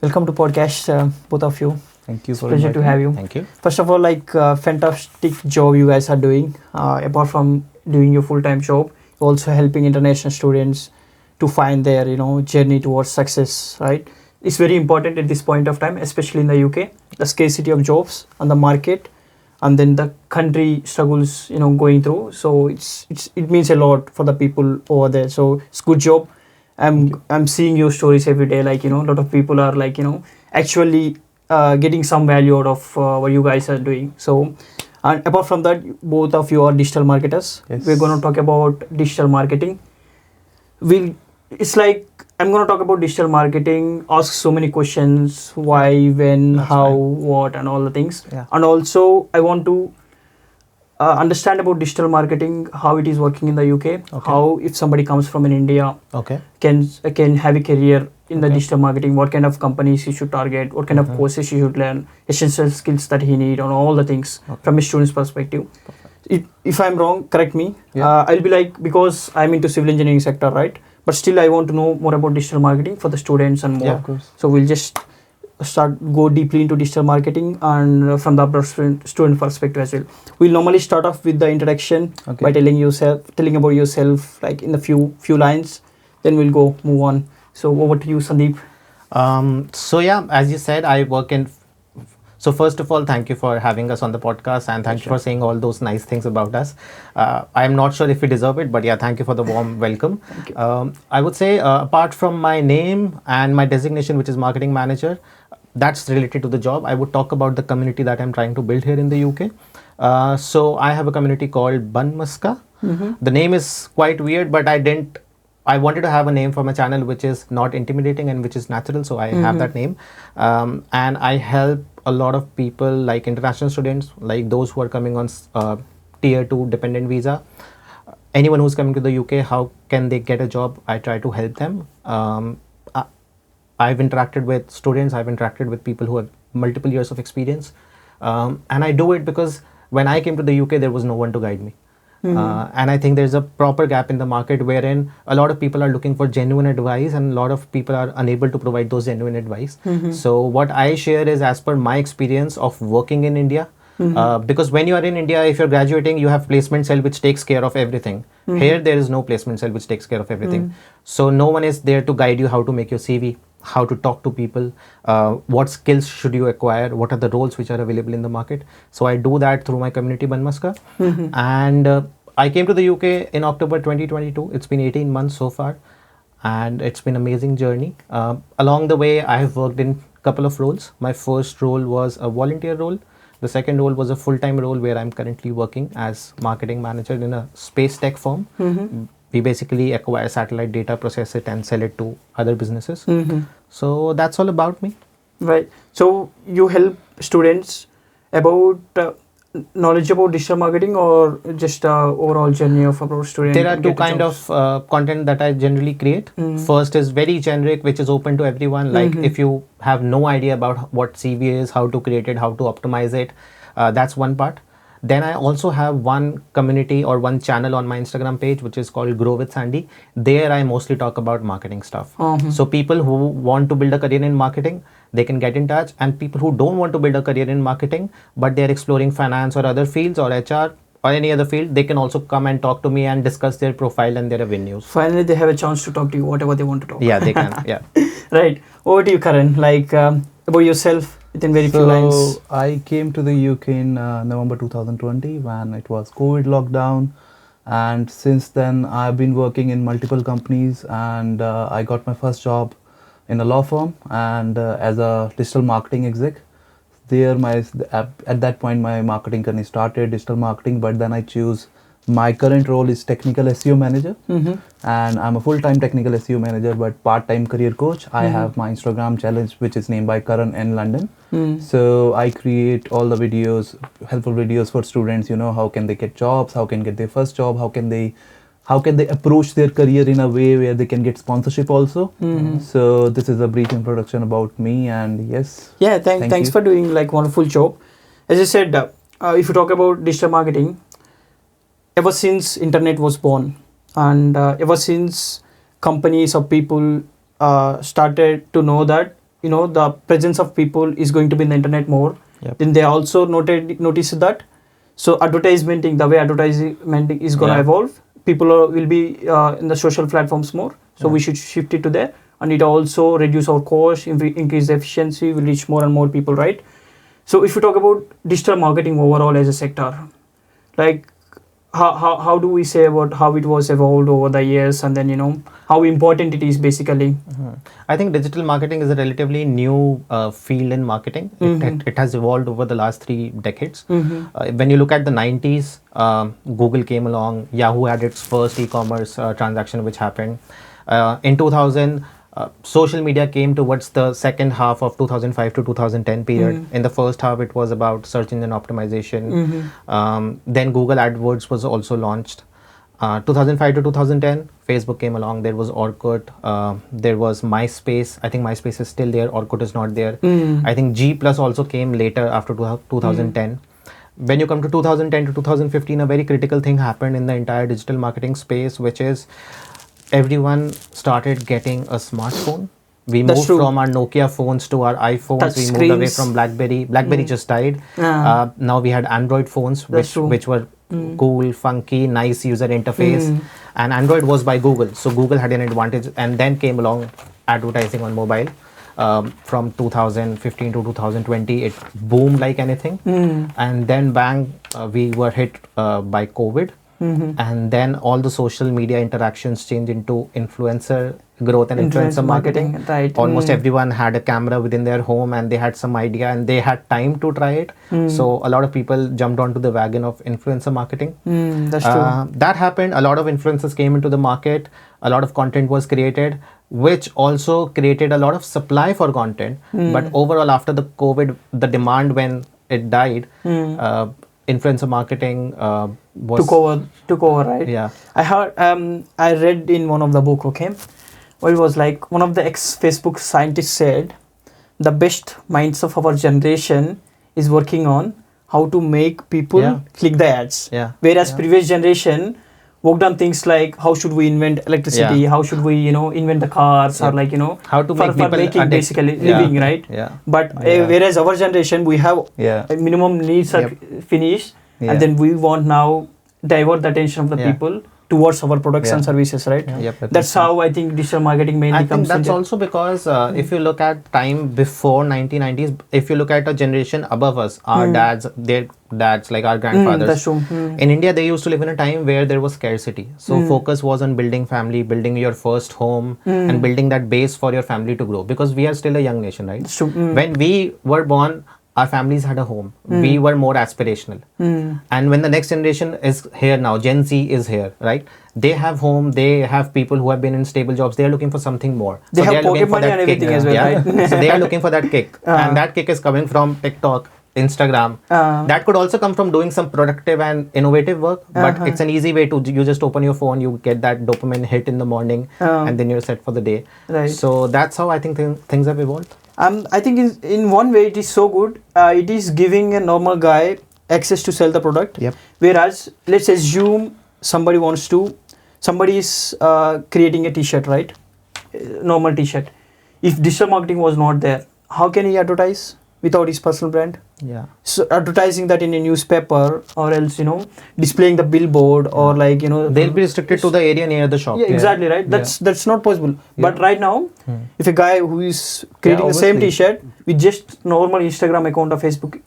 Welcome to podcast, both of you. Thank you It's a for pleasure to inviting have me. you. Thank you. First of all, fantastic job you guys are doing. Apart from doing your full-time job, also helping international students to find their journey towards success. Right, it's very important at this point of time, especially in the UK. The scarcity of jobs on the market, and then the country struggles going through. So it means a lot for the people over there. So it's good job. Thank you. I'm seeing your stories every day. A lot of people are actually getting some value out of what you guys are doing. So, and apart from that, both of you are digital marketers. Yes. We're going to talk about digital marketing. We'll, it's like I'm going to talk about digital marketing, ask so many questions: why, when, That's how, fine. what, and all the things. Yeah. And also, I want to understand about digital marketing, how it is working in the UK, Okay. how if somebody comes from in India Okay. can have a career in the Okay. digital marketing, what kind of companies he should target, what kind of courses he should learn, essential skills that he need, and all the things Okay. from a student's perspective. If I'm wrong, correct me. Yeah. I'll be because I'm into civil engineering sector, right? But still, I want to know more about digital marketing for the students and more. Yeah, of course. So we'll just go deeply into digital marketing and from the student perspective as well. We'll normally start off with the introduction by telling about yourself, like in the few lines. Then we'll move on. So over to you, Sandeep. So yeah, as you said, I work in. So first of all, thank you for having us on the podcast, and thank you for saying all those nice things about us. I'm not sure if we deserve it, but yeah, thank you for the warm welcome. Thank you. I would say, apart from my name and my designation, which is marketing manager, that's related to the job. I would talk about the community that I'm trying to build here in the UK. So I have a community called Bun Muska. The name is quite weird, but I wanted to have a name for my channel which is not intimidating and which is natural, so I have that name. And I help a lot of people, like international students, like those who are coming on tier 2 dependent visa. Anyone who's coming to the UK, how can they get a job? I try to help them. I've interacted with students, I've interacted with people who have multiple years of experience. And I do it because when I came to the UK, there was no one to guide me. And I think there's a proper gap in the market wherein a lot of people are looking for genuine advice and a lot of people are unable to provide those genuine advice. So what I share is as per my experience of working in India. Because when you are in India, if you're graduating, you have placement cell which takes care of everything. Here, there is no placement cell which takes care of everything. So no one is there to guide you how to make your CV, how to talk to people, what skills should you acquire, what are the roles which are available in the market. So I do that through my community Banmaska. And I came to the UK in October 2022. It's been 18 months so far, and it's been an amazing journey. Along the way, I have worked in a couple of roles. My first role was a volunteer role. The second role was a full-time role where I'm currently working as marketing manager in a space tech firm. We basically acquire satellite data, process it, and sell it to other businesses. So that's all about me. Right. So you help students about knowledge about digital marketing, or just overall journey of about student. There are two kind of content that I generally create. First is very generic, which is open to everyone. Like if you have no idea about what CV is, how to create it, how to optimize it, that's one part. Then I also have one community or one channel on my Instagram page, which is called Grow with Sandy. There I mostly talk about marketing stuff. So people who want to build a career in marketing, they can get in touch. And people who don't want to build a career in marketing, but they're exploring finance or other fields or HR or any other field, they can also come and talk to me and discuss their profile and their avenues. Finally, they have a chance to talk to you, whatever they want to talk. Yeah, they can. Yeah. Right. Over to you, Karan. About yourself within very few lines. So I came to the UK in November 2020 when it was COVID lockdown, and since then I've been working in multiple companies, and I got my first job in a law firm and as a digital marketing exec. There at that point my marketing journey started, digital marketing, but then I choose my current role is technical SEO manager, and I'm a full-time technical SEO manager but part-time career coach. I have my Instagram challenge which is named by Karan in London. So I create all the videos, helpful videos for students, how can they get jobs, how can get their first job, how can they approach their career in a way where they can get sponsorship also. So this is a brief introduction about me, and yes. Yeah, thanks for doing wonderful job. As I said, if you talk about digital marketing, ever since internet was born, and ever since companies or people started to know that the presence of people is going to be in the internet more. Yep. Then they also noticed that. So the way advertisement is going to Yeah. evolve. People will be in the social platforms more. So we should shift it to there. And it also reduce our cost, increase the efficiency, will reach more and more people, right? So if you talk about digital marketing overall as a sector, like how do we say about how it was evolved over the years, and then how important it is basically? I think digital marketing is a relatively new field in marketing. It has evolved over the last 3 decades. When you look at the 90s, Google came along, Yahoo had its first e-commerce transaction which happened. In 2000, social media came towards the second half of 2005 to 2010 period. In the first half, it was about search engine optimization. Then Google AdWords was also launched. 2005 to 2010, Facebook came along. There was Orkut. There was MySpace. I think MySpace is still there. Orkut is not there. I think G Plus also came later after 2010. When you come to 2010 to 2015, a very critical thing happened in the entire digital marketing space, which is everyone started getting a smartphone. We That's moved true. from our Nokia phones to our iPhones. Touch We moved away screens. from BlackBerry. BlackBerry just died. Now we had Android phones, That's true. which were cool, funky, nice user interface. And Android was by Google, so Google had an advantage. And then came along advertising on mobile. From 2015 to 2020, it boomed like anything. And then bang, we were hit by COVID. And then all the social media interactions changed into influencer growth and influencer marketing. Right. Almost everyone had a camera within their home and they had some idea and they had time to try it. So a lot of people jumped onto the wagon of influencer marketing. That's true. That happened. A lot of influencers came into the market. A lot of content was created, which also created a lot of supply for content. But overall, after the COVID, the demand when it died, influencer marketing was took over, right? Yeah. I heard I read in one of the book, okay, where it was like one of the ex-Facebook scientists said the best minds of our generation is working on how to make people click the ads. Yeah. Whereas previous generation worked on things like how should we invent electricity, how should we invent the cars, or like how to make for people making addict. basically living, right? Yeah. But whereas our generation, we have minimum needs are finished, and then we want now divert the attention of the people towards our products and services, right? That's how I think digital marketing mainly I think comes in. that's also because if you look at time before 1990s, if you look at a generation above us, our dads, their dads, like our grandfathers. That's true. In India, they used to live in a time where there was scarcity. So focus was on building family, building your first home, and building that base for your family to grow. Because we are still a young nation, right? That's true. When we were born, our families had a home. We were more aspirational. And when the next generation is here now, Gen Z is here, right? They have home, they have people who have been in stable jobs. They are looking for something more. They So have are looking pocket for money that and kick. everything as well, right? So they are looking for that kick. And that kick is coming from TikTok, Instagram. That could also come from doing some productive and innovative work, but it's an easy way to, you just open your phone, you get that dopamine hit in the morning, and then you're set for the day. Right. So that's how I think things have evolved. I think in one way it is so good. It is giving a normal guy access to sell the product. Yep. Whereas let's assume somebody is creating a t-shirt, right? Normal t-shirt. If digital marketing was not there, how can he advertise without his personal brand? Yeah. So advertising that in a newspaper, or else displaying the billboard, or like They'll be restricted to the area near the shop. Yeah, exactly, right. That's not possible. But right now, if a guy who is creating the same obviously. T-shirt with just normal Instagram account or Facebook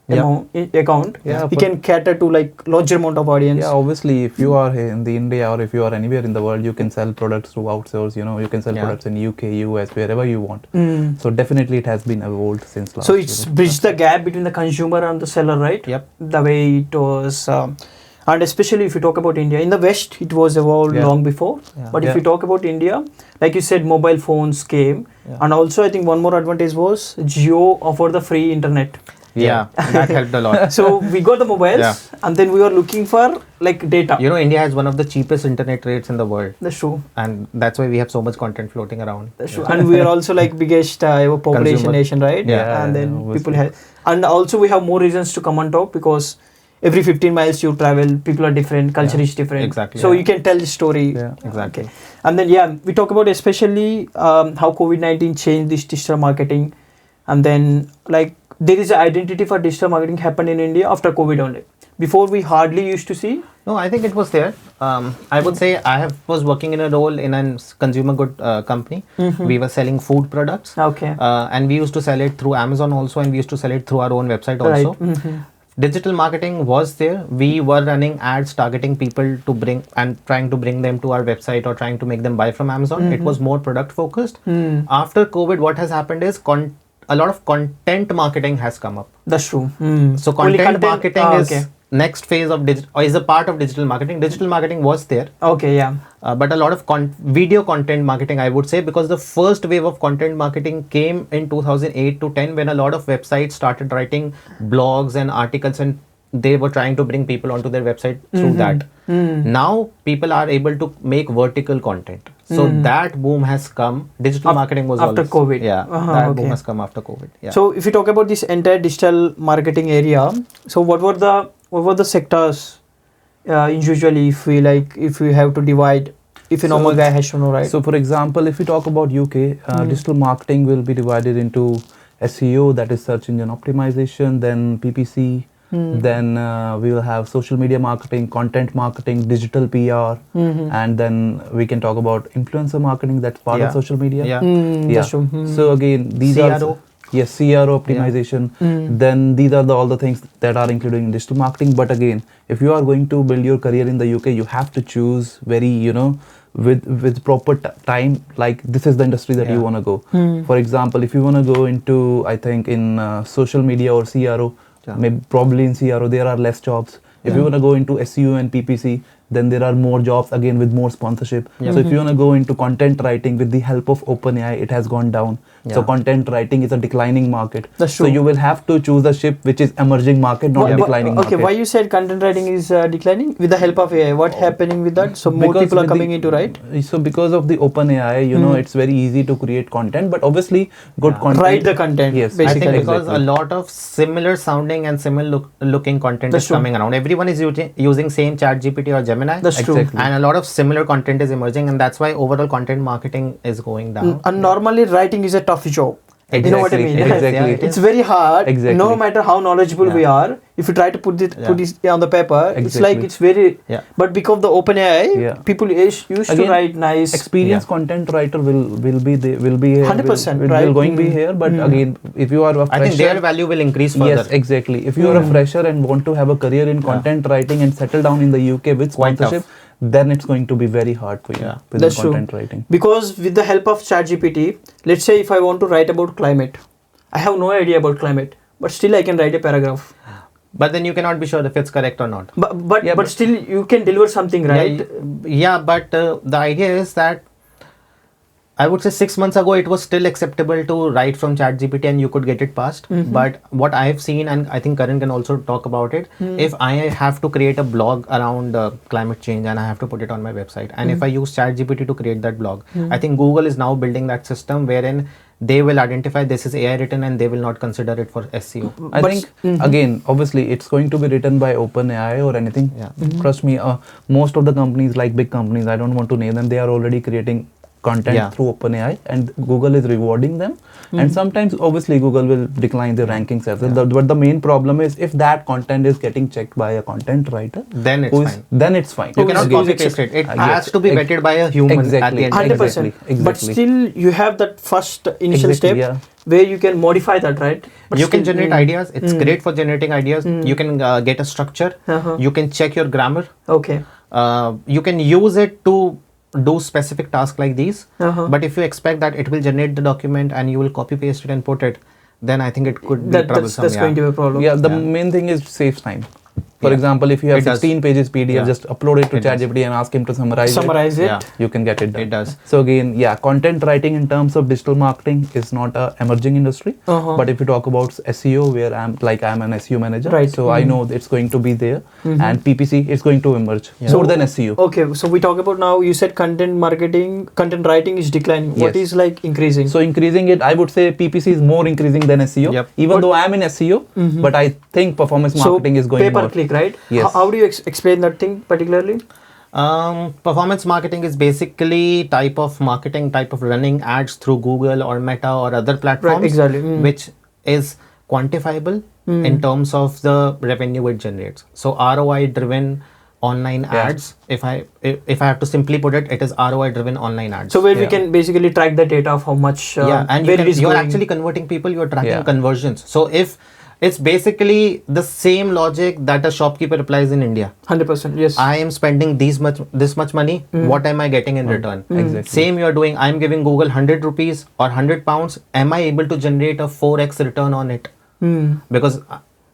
account, he can cater to like larger amount of audience. Yeah, obviously, if you are in the India or if you are anywhere in the world, you can sell products to outsource. You can sell products in UK, US, wherever you want. So definitely, it has been evolved since last. So it's bridged the gap between the consumer and the seller, right? Yep. The way it was, and especially if you talk about India, in the West it was evolved long before. But if you talk about India, like you said, mobile phones came, and also I think one more advantage was Jio offered the free internet. Yeah, that helped a lot. So we got the mobiles, and then we were looking for like data. India has one of the cheapest internet rates in the world. That's true. And that's why we have so much content floating around. That's true. And we are also like biggest population Consumer. nation, right? Yeah. And then obviously. people have, and also we have more reasons to come and talk, because every 15 miles you travel, people are different, culture is different. Exactly. So you can tell the story. Yeah. Exactly. And then we talk about especially how COVID-19 changed this digital marketing. and then like there is an identity for digital marketing happened in India after COVID only. Before we hardly used to see. No, I think it was there. I would say was working in a role in a consumer good company. We were selling food products. Okay. And we used to sell it through Amazon also, and we used to sell it through our own website also. Right. Digital marketing was there. We were running ads targeting people to bring and trying to bring them to our website or trying to make them buy from Amazon. It was more product focused. After COVID, what has happened is a lot of content marketing has come up. That's true. So content marketing is next phase of digital, or is a part of digital marketing. Digital marketing was there. Okay, yeah. But a lot of video content marketing, I would say, because the first wave of content marketing came in 2008 to 10 when a lot of websites started writing blogs and articles, and they were trying to bring people onto their website through that. Now people are able to make vertical content. So that boom has come. Digital marketing was after COVID. Yeah, that boom has come after COVID. Yeah. So if you talk about this entire digital marketing area, so what were the sectors usually, if we have to divide, if a normal guy has to know, right? So for example, if we talk about UK, digital marketing will be divided into SEO, that is search engine optimization, then PPC, then we will have social media marketing, content marketing, digital PR, and then we can talk about influencer marketing, that's part of social media. That's true. So again, these CRO. are CRO optimization. Then these are all the things that are included in digital marketing. But again, if you are going to build your career in the UK, you have to choose very, with proper time, like this is the industry that you want to go. For example, if you want to go into, I think in social media or CRO, maybe probably in CRO there are less jobs. If you want to go into SEO and PPC, then there are more jobs, again with more sponsorship. So if you want to go into content writing, with the help of OpenAI, it has gone down. So content writing is a declining market. That's true. So you will have to choose a ship which is emerging market, not a declining market. Okay, why you said content writing is declining with the help of AI? What happening with that? So more Because people are with coming into, right? So because of the OpenAI, it's very easy to create content, but obviously good content. Write the content. Yes, basically. I think because a lot of similar sounding and similar looking content is coming around. Everyone is using same ChatGPT or Gemini. That's true. And a lot of similar content is emerging, and that's why overall content marketing is going down. And normally writing is a tough job. Exactly. You know what I mean? Exactly. It's very hard. Exactly. No matter how knowledgeable we are, if you try to put this on the paper, it's like it's very. But because of the OpenAI, people used to write nice. Experienced content writer will be there. Will be 100%. Right. Will going be here. But again, if you are a fresher, I think their value will increase further. Yes, exactly. If you are a fresher and want to have a career in content writing and settle down in the UK with sponsorship, then it's going to be very hard for you with That's content writing. Because with the help of ChatGPT, let's say if I want to write about climate, I have no idea about climate, but still I can write a paragraph. But then you cannot be sure if it's correct or not. But still you can deliver something, right? But the idea is that I would say 6 months ago it was still acceptable to write from ChatGPT and you could get it passed. But what I have seen, and I think Karan can also talk about it, if I have to create a blog around climate change and I have to put it on my website, and if I use ChatGPT to create that blog, I think Google is now building that system wherein they will identify this is AI written and they will not consider it for SEO. I think again, obviously, it's going to be written by OpenAI or anything. Trust me, most of the companies, like big companies, I don't want to name them, they are already creating content through OpenAI, and Google is rewarding them. And sometimes, obviously, Google will decline the rankings as well. But the main problem is if that content is getting checked by a content writer, then it's fine. Then it's fine. You cannot copy paste it. It has to be vetted by a human at the end. 100%. Exactly. But still, you have that first initial step where you can modify that, right? But you can generate ideas. It's great for generating ideas. You can get a structure. You can check your grammar. Okay. You can use it to do specific tasks like these. But if you expect that it will generate the document and you will copy paste it and put it, then I think it could be troublesome. That's going to be a problem. Yeah, the main thing is saves time. For example, if you have 16 pages PDF, just upload it to ChatGPT and ask him to summarize it. You can get it done. It does. So again, content writing in terms of digital marketing is not a emerging industry. But if you talk about SEO, where I'm an SEO manager, right. So I know it's going to be there, and PPC is going to emerge more than SEO. Okay, so we talk about now. You said content writing is declining. What is like increasing? So increasing it, I would say PPC is more increasing than SEO. Even though I'm in SEO, but I think performance marketing is going more. Pay-per-click, right? Yes. How do you explain that thing particularly? Performance marketing is basically type of marketing, type of running ads through Google or Meta or other platforms, right, exactly. which is quantifiable in terms of the revenue it generates. So ROI driven online ads, if I have to simply put it, it is ROI driven online ads. So where we can basically track the data of how much and where it is you're going. actually converting people, you're tracking conversions. So if it's basically the same logic that a shopkeeper applies in India. 100%, yes. I am spending this much money. What am I getting in return? Exactly. Same you're doing. I'm giving Google 100 rupees or 100 pounds. Am I able to generate a 4x return on it? Because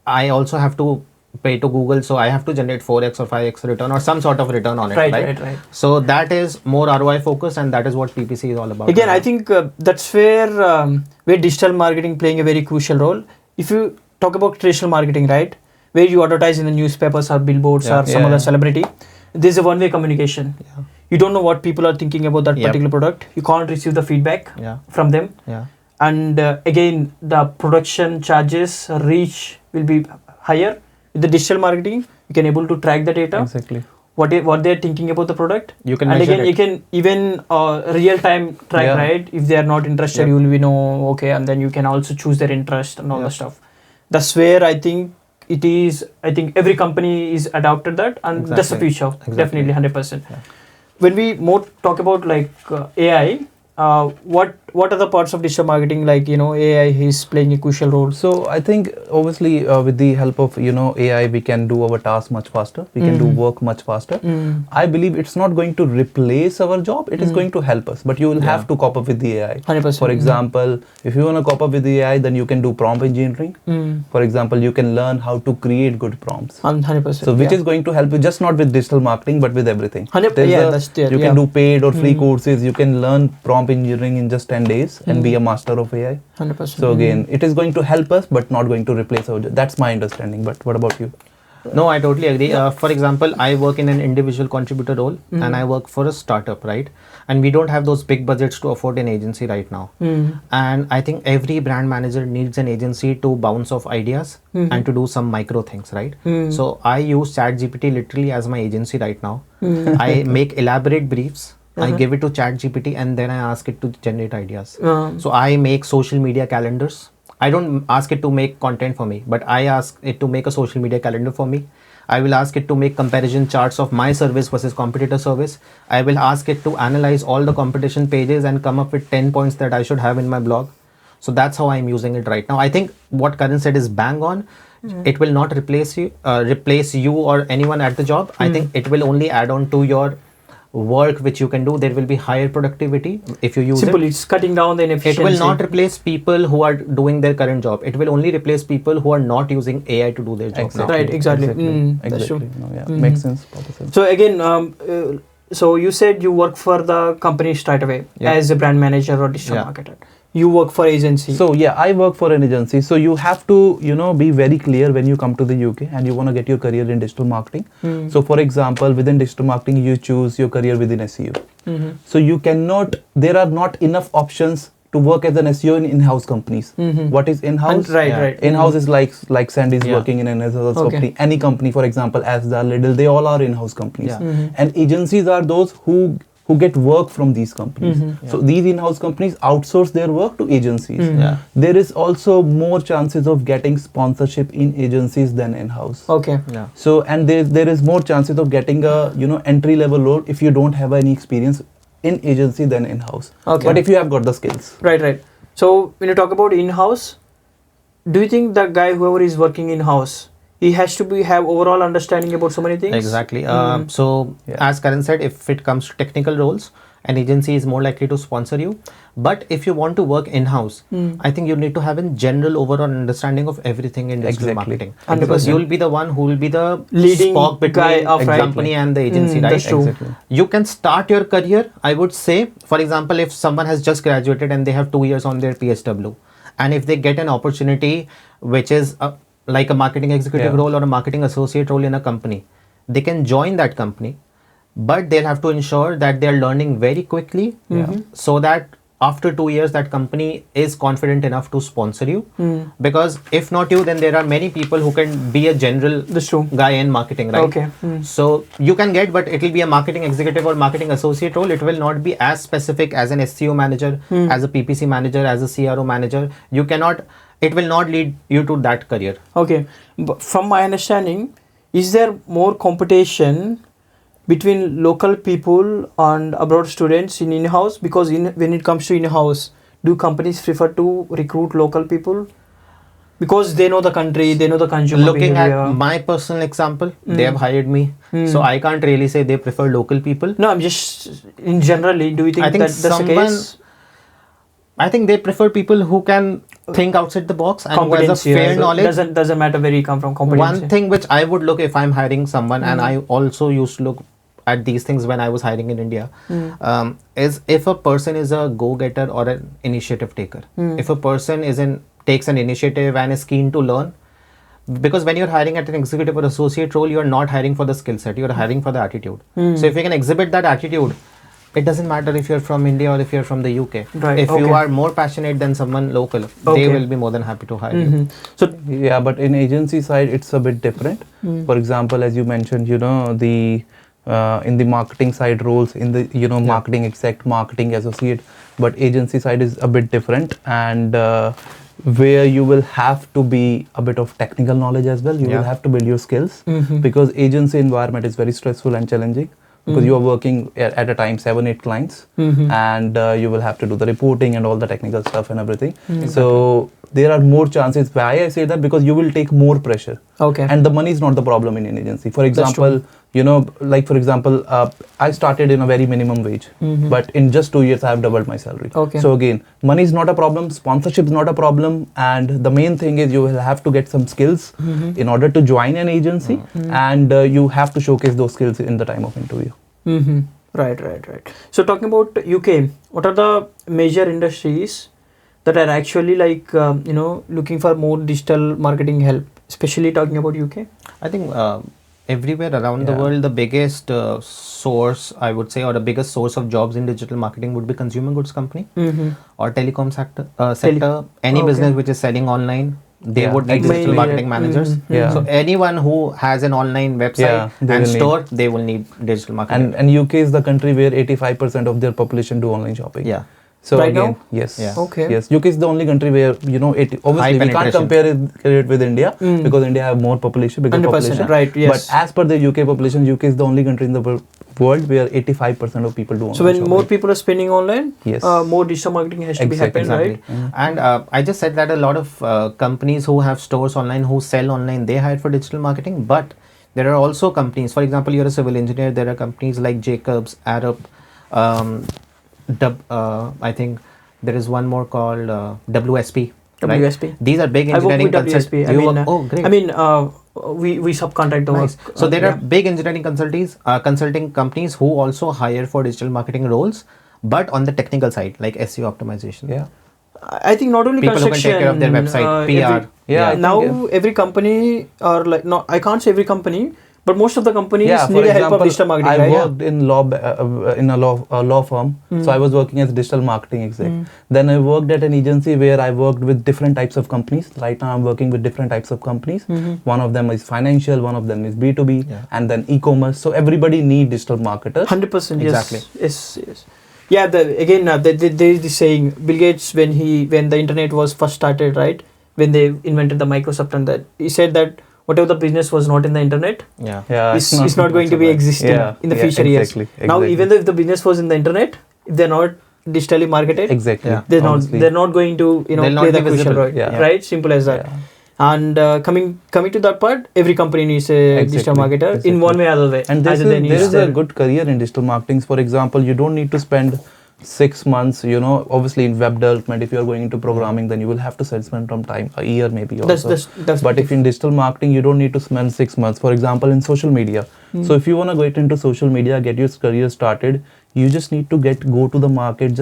I also have to pay to Google, so I have to generate 4x or 5x return or some sort of return on it. Right. So that is more ROI focused, and that is what PPC is all about. Again, I think that's where digital marketing playing a very crucial role. If you talk about traditional marketing, right, where you advertise in the newspapers or billboards or some other celebrity, there's a one-way communication. You don't know what people are thinking about that particular product. You can't receive the feedback from them. And again, the production charges, reach will be higher. With the digital marketing, you can able to track the data. Exactly. What they're thinking about the product. You can and measure again, it. you can even real time track, right? If they are not interested, you will be know, okay, and then you can also choose their interest and all the stuff. That's where I think it is. I think every company is adopted that, and that's the future. Definitely, 100%. When we more talk about like AI, what are the parts of digital marketing, like AI is playing a crucial role? So I think obviously with the help of AI, we can do our task much faster. We can do work much faster. I believe it's not going to replace our job. It is going to help us, but you will have to cope up with the AI. 100%. For example, if you want to cope up with the AI, then you can do prompt engineering. For example, you can learn how to create good prompts. 100%. So which is going to help you just not with digital marketing, but with everything. 100%. That's there. You can do paid or free courses. You can learn prompt engineering in just 10 days and be a master of AI. 100%. So again, it is going to help us, but not going to replace our job. That's my understanding. But what about you? No, I totally agree. For example, I work in an individual contributor role and I work for a startup, right? And we don't have those big budgets to afford an agency right now. And I think every brand manager needs an agency to bounce off ideas and to do some micro things, right? So I use ChatGPT literally as my agency right now. I make elaborate briefs. I give it to ChatGPT and then I ask it to generate ideas. So I make social media calendars. I don't ask it to make content for me, but I ask it to make a social media calendar for me. I will ask it to make comparison charts of my service versus competitor service. I will ask it to analyze all the competition pages and come up with 10 points that I should have in my blog. So that's how I'm using it right now. I think what Karan said is bang on. It will not replace you or anyone at the job. I think it will only add on to your work which you can do. There will be higher productivity if you use Simple, it. it's cutting down the inefficiency. It will not replace people who are doing their current job. It will only replace people who are not using AI to do their job now. Right, exactly. That's Exactly. true. Makes sense. Proper sense. So again, so you said you work for the company straight away as a brand manager or digital marketer. You work for agency. So I work for an agency. So you have to, be very clear when you come to the UK and you want to get your career in digital marketing. So for example, within digital marketing, you choose your career within SEO. So you cannot, there are not enough options to work as an SEO in in-house companies. What is in-house? Right. In-house is like Sandy is working in an in-house company. Any company, for example, Asda, Lidl, they all are in-house companies. And agencies are those who get work from these companies. So these in-house companies outsource their work to agencies. There is also more chances of getting sponsorship in agencies than in-house. Okay. So and there is more chances of getting a entry level role if you don't have any experience in agency than in-house. Okay. But if you have got the skills. Right. So when you talk about in-house, do you think the guy whoever is working in-house, he has to have overall understanding about so many things? Exactly. So as Karan said, if it comes to technical roles, an agency is more likely to sponsor you. But if you want to work in-house, I think you need to have a general overall understanding of everything in digital marketing. 100%. Because you will be the one who will be the leading spark between guy of company and the agency, right? That's true. Exactly. You can start your career, I would say, for example, if someone has just graduated and they have 2 years on their PSW, and if they get an opportunity which is like a marketing executive role or a marketing associate role in a company, they can join that company, but they'll have to ensure that they're learning very quickly so that after 2 years that company is confident enough to sponsor you. Because if not you, then there are many people who can be a general guy in marketing, right? Okay. So you can get, but it will be a marketing executive or marketing associate role. It will not be as specific as an SEO manager, as a PPC manager, as a CRO manager. You cannot it will not lead you to that career. Okay, but from my understanding, is there more competition between local people and abroad students in in-house? Because when it comes to in-house, do companies prefer to recruit local people? Because they know the country, they know the consumer Looking behavior. at my personal example, they have hired me, so I can't really say they prefer local people. No, I'm just in generally. Do you think, I think that's the case? I think they prefer people who can think outside the box and who has a Competency, fair right? knowledge. Doesn't matter where you come from. Competency. One thing which I would look if I'm hiring someone, and I also used to look at these things when I was hiring in India, is if a person is a go-getter or an initiative taker. If a person takes an initiative and is keen to learn, because when you're hiring at an executive or associate role, you're not hiring for the skill set, you're hiring for the attitude. So if you can exhibit that attitude, it doesn't matter if you're from India or if you're from the UK. Right, If you okay. are more passionate than someone local, they Okay. will be more than happy to hire you. So Yeah, but in agency side, it's a bit different. For example, as you mentioned, the in the marketing side roles, in the marketing exec, marketing associate, but agency side is a bit different, and where you will have to be a bit of technical knowledge as well. You will have to build your skills because agency environment is very stressful and challenging. Because you are working at a time 7-8 clients, and you will have to do the reporting and all the technical stuff and everything. So there are more chances. Why I say that? Because you will take more pressure. okay. And the money is not the problem in an agency. For example, I started in a very minimum wage, but in just 2 years I have doubled my salary. Okay. So again, money is not a problem, sponsorship is not a problem, and the main thing is you will have to get some skills in order to join an agency, and you have to showcase those skills in the time of interview. Right. So talking about UK, what are the major industries that are actually looking for more digital marketing help, especially talking about UK? I think everywhere around the world, the biggest source, I would say, or the biggest source of jobs in digital marketing would be consumer goods company or telecom sector. Any business which is selling online, they would need digital marketing managers. So anyone who has an online website and store, they will need digital marketing. And UK is the country where 85% of their population do online shopping. Yeah. So Right again, now? yes. Yeah. Okay. Yes, UK is the only country where obviously we can't penetration. compare it with India because India have more population, bigger 100%, population. right, yes. But as per the UK population, UK is the only country in the world where 85% of people do online So when shopping. more people are spending online, Yes. more digital marketing has to be happen, Exactly. right? And I just said that a lot of companies who have stores online, who sell online, they hire for digital marketing. But there are also companies, for example, you're a civil engineer, there are companies like Jacobs, Arup, I think there is one more called WSP. Right? WSP. These are big I work engineering with WSP. great. I mean, we subcontract the Nice. work. So there are big engineering consulting companies who also hire for digital marketing roles, but on the technical side, like SEO optimization. Yeah. I think not only People who can construction. take care of their website, PR. Yeah, I think, Now every company or I can't say every company, but most of the companies Yeah, need for a help of example, digital marketing. I right? worked in law firm, so I was working as digital marketing exec. Then I worked at an agency where I worked with different types of companies. Right now I'm working with different types of companies. One of them is financial, one of them is B2B, and then e-commerce. So everybody need digital marketers. 100%. Exactly. Yes. Yeah. There is this saying, Bill Gates when the internet was first started, right? When they invented the Microsoft and that, he said that whatever the business was not in the internet, it's not going to be existing in the future years. Now, even though if the business was in the internet, if they're not digitally marketed, they're not going to play the crucial role. Right? Simple as that. And coming to that part, every company needs a digital marketer in one way or other way. And there is a good career in digital marketing. For example, you don't need to spend 6 months, obviously in web development, if you are going into programming, then you will have to spend some time, a year maybe also. But if in digital marketing, you don't need to spend 6 months. For example, in social media. So if you want to get into social media, get your career started, you just need to go to the market,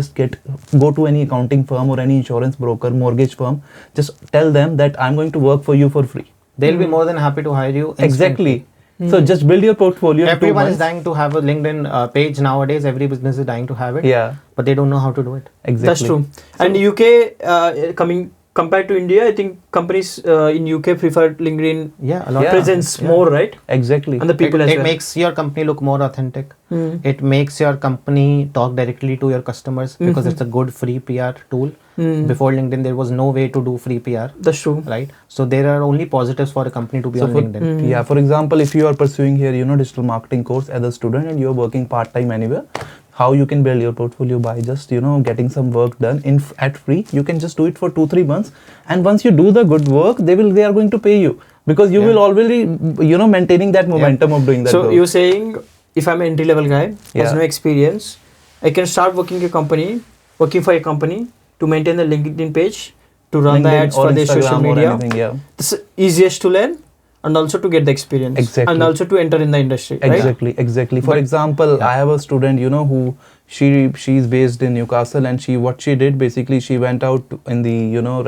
go to any accounting firm or any insurance broker, mortgage firm, just tell them that I'm going to work for you for free. They'll be more than happy to hire you. Exactly. So just build your portfolio. Everyone is dying to have a LinkedIn page nowadays. Every business is dying to have it. Yeah. But they don't know how to do it. Exactly. That's true. And UK coming compared to India, I think companies in UK prefer LinkedIn Yeah, a lot. presence more, right? Exactly. And the people as it well. makes your company look more authentic. Mm. It makes your company talk directly to your customers because it's a good free PR tool. Mm. Before LinkedIn, there was no way to do free PR, That's true. right? So there are only positives for a company to be So on for- LinkedIn. Yeah, for example, if you are pursuing here, digital marketing course as a student and you're working part-time anywhere, how you can build your portfolio by just, getting some work done at free. You can just do it for 2-3 months. And once you do the good work, they are going to pay you because you will already, maintaining that momentum of doing that So work. you're saying if I'm an entry level guy, has Yeah. no experience, I can start working for a company to maintain the LinkedIn page, to run the LinkedIn ads or for their social Instagram or media. anything, yeah. This is easiest to learn and also to get the experience. Exactly. And also to enter in the industry. Right? Exactly. For But- example, I have a student, who she's based in Newcastle, and what she did basically, she went out in the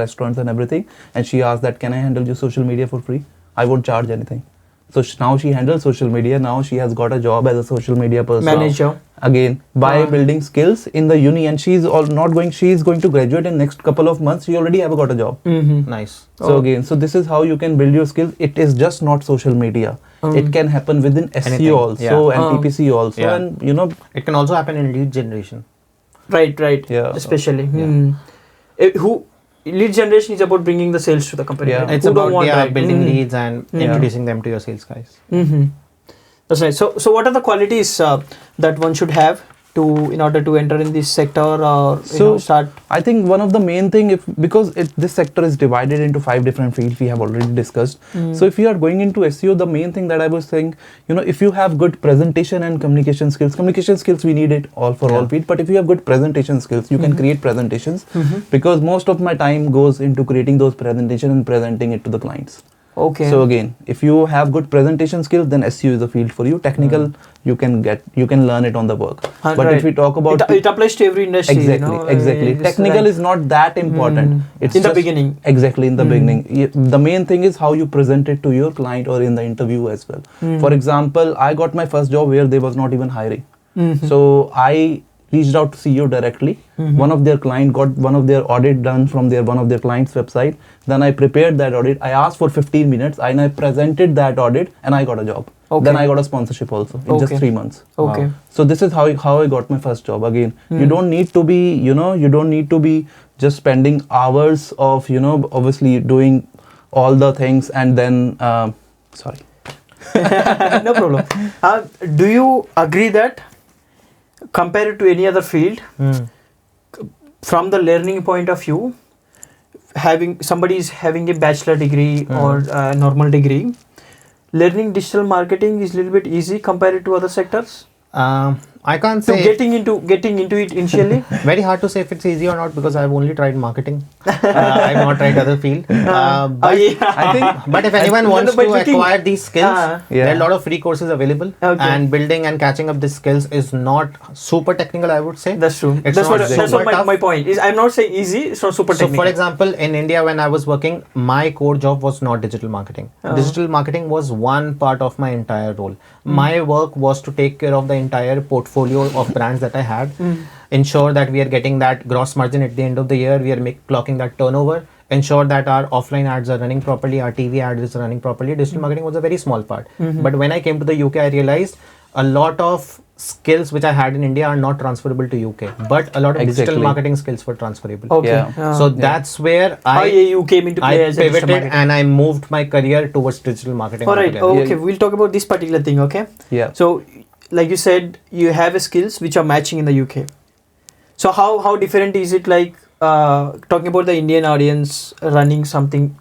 restaurants and everything, and she asked that, can I handle your social media for free? I won't charge anything. So now she handles social media. Now she has got a job as a social media person. Manager. Again, by building skills in the uni, and she's going to graduate in next couple of months. She already have got a job. Mm-hmm. Nice. So again, so this is how you can build your skills. It is just not social media. It can happen within SEO Anything. also Yeah. and PPC also, Yeah. and It can also happen in lead generation. Right. Yeah. Especially. Yeah. Who lead generation is about bringing the sales to the company. Yeah. Right? It's Who don't about want, right? building Mhm. leads and introducing them to your sales guys. Mm-hmm. That's right. So what are the qualities that one should have in order to enter in this sector or start? I think one of the main thing, because this sector is divided into 5 different fields, we have already discussed. So if you are going into SEO, the main thing that I was saying, if you have good presentation and communication skills, we need it all field. But if you have good presentation skills, you can create presentations, because most of my time goes into creating those presentations and presenting it to the clients. Okay. So again, if you have good presentation skills, then SEO is a field for you. Technical, you can learn it on the work. But if we talk about it applies to every industry. Exactly. Technical is not that important. It's in the just- beginning. Exactly, in the beginning. The main thing is how you present it to your client or in the interview as well. For example, I got my first job where they was not even hiring. So I reached out to CEO directly. One of their client got one of their audit done from one of their client's website. Then I prepared that audit. I asked for 15 minutes and I presented that audit and I got a job. Okay. Then I got a sponsorship also in just 3 months. Okay. Wow. So this is how I got my first job. Again, you don't need to be, you don't need to be just spending hours of, obviously doing all the things and then, sorry. No problem. Do you agree that compared to any other field, from the learning point of view, somebody is having a bachelor degree or a normal degree, learning digital marketing is a little bit easy compared to other sectors? I can't So say. getting into it initially? Very hard to say if it's easy or not because I've only tried marketing. I've not tried other field. But I think But if anyone wants to acquire these skills, there are a lot of free courses available. Okay. And building and catching up these skills is not super technical, I would say. That's true. It's That's not what super tough. my point is. I'm not saying easy, it's not super So, technical. for example, in India, when I was working, my core job was not digital marketing. Digital marketing was one part of my entire role. My work was to take care of the entire portfolio of brands that I had, ensure that we are getting that gross margin at the end of the year, we are clocking that turnover, ensure that our offline ads are running properly, our TV ads is running properly. Digital marketing was a very small part. But when I came to the UK, I realized a lot of skills which I had in India are not transferable to UK, but a lot of digital Exactly. marketing skills were transferable. Okay. Yeah. So that's where you came into play I as a digital pivoted marketing. and I moved my career towards digital marketing. All right. altogether. Okay. We'll talk about this particular thing. Okay. Yeah. So, like you said, you have a skills which are matching in the UK. So how different is it like talking about the Indian audience running something,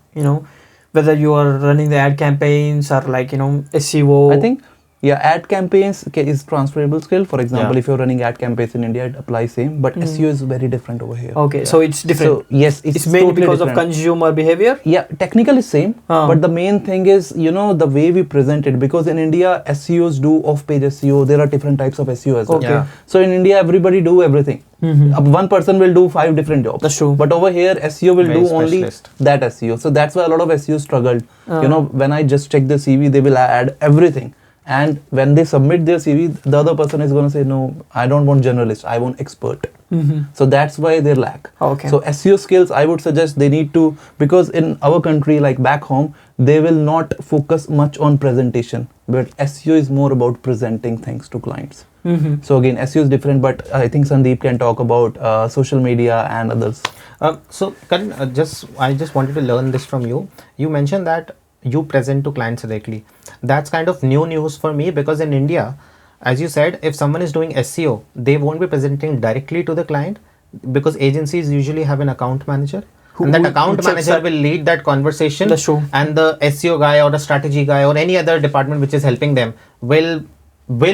whether you are running the ad campaigns or like, SEO? I think, ad campaigns is transferable skill. For example, if you're running ad campaigns in India, it applies same. But SEO is very different over here. Okay, so it's different. So yes, it's mainly totally because of different. consumer behavior? Yeah, technical is same, but the main thing is, the way we present it, because in India, SEOs do off-page SEO. There are different types of SEO as well. Okay. Yeah. So in India, everybody do everything. One person will do 5 different jobs. That's true. But over here, SEO will Very do only specialist. that SEO. So that's why a lot of SEO struggled. When I just check the CV, they will add everything. And when they submit their CV, the other person is going to say, no, I don't want generalist, I want expert. So that's why they lack. Okay. So SEO skills, I would suggest they need to, because in our country, like back home, they will not focus much on presentation, but SEO is more about presenting things to clients. So again, SEO is different, but I think Sandeep can talk about social media and others. So Karan, I just wanted to learn this from you. You mentioned that you present to clients directly. That's kind of new news for me, because in India, as you said, if someone is doing SEO, they won't be presenting directly to the client, because agencies usually have an account manager. And that account manager will lead that conversation. That's true. And the SEO guy or the strategy guy or any other department which is helping them will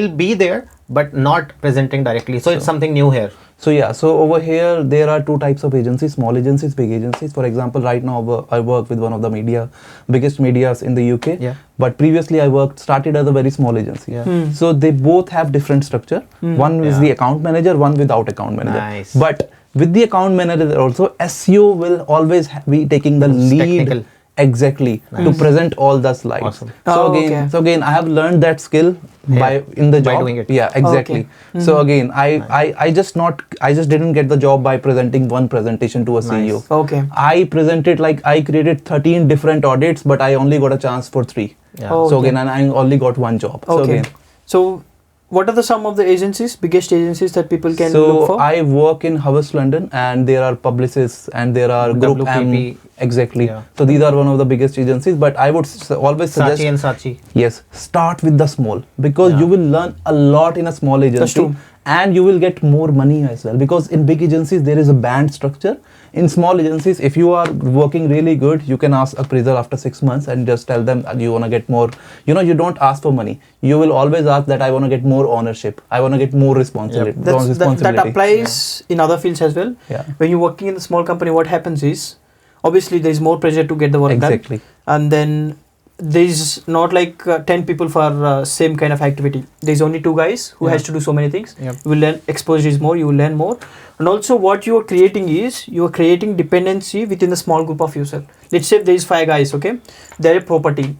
be there, but not presenting directly. So it's something new here. So yeah, so over here there are two types of agencies: small agencies, big agencies. For example, right now I work with one of the biggest medias in the UK. Yeah. But previously I started as a very small agency. Yeah. So they both have different structure. One is the account manager, one without account manager. Nice. But with the account manager also, SEO will always be taking the lead. Technical. Exactly, to present all the slides. Awesome. So again, I have learned that skill in the job. By doing it. Yeah, exactly. So again, I just didn't get the job by presenting one presentation to a CEO. Okay. I presented, like, I created 13 different audits, but I only got a chance for 3. Yeah. So again, and I only got one job. So Okay. again, So what are some of the biggest agencies that people can look so for? I work in Havas, London, and there are publicists and there are Group WPP. M. Exactly. Yeah. So these are one of the biggest agencies, but I would always suggest Saatchi and Saatchi. yes, start with the small, because you will learn a lot in a small agency. true. And you will get more money as well, because in big agencies there is a band structure. In small agencies, if you are working really good, you can ask appraisal after 6 months and just tell them that you want to get more. You don't ask for money. You will always ask that I want to get more ownership. I want to get more responsibility. That applies in other fields as well. Yeah. When you're working in a small company, what happens is, obviously there is more pressure to get the work done. Exactly. And then there is not like 10 people for same kind of activity. There's only 2 guys who has to do so many things. Yep. You will learn, exposure is more, you will learn more. And also what you are creating is, you are creating dependency within the small group of users. Let's say there is 5 guys, okay? They're a proper team.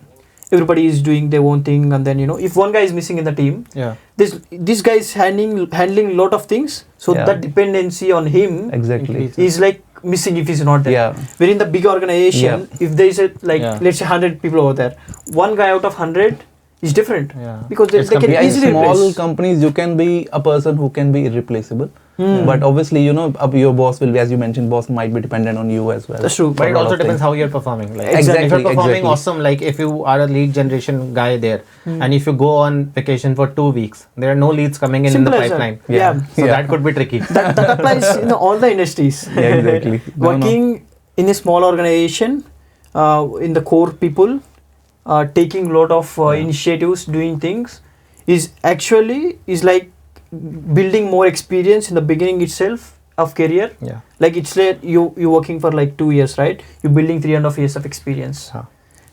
Everybody is doing their own thing, and then if one guy is missing in the team, this guy is handling a lot of things. So that dependency on him Exactly. is like missing if he's not there. Yeah. Where in the big organization, if there is let's say 100 people over there, one guy out of 100 is different. Yeah. Because they can In easily small replace. companies, you can be a person who can be irreplaceable. But obviously, your boss will be, as you mentioned, boss might be dependent on you as well. That's true. But it a lot also of depends things. how you're performing. Like, Exactly, if you're performing exactly. awesome, like if you are a lead generation guy there, and if you go on vacation for 2 weeks, there are no leads coming in Simple the as that. pipeline. Yeah. So that could be tricky. That applies in all the industries. Yeah, exactly. Working in a small organization, in the core people, taking a lot of initiatives, doing things, is like building more experience in the beginning itself of career. Yeah. Like it's like you're working for like 2 years, right? You're building 3.5 years of experience.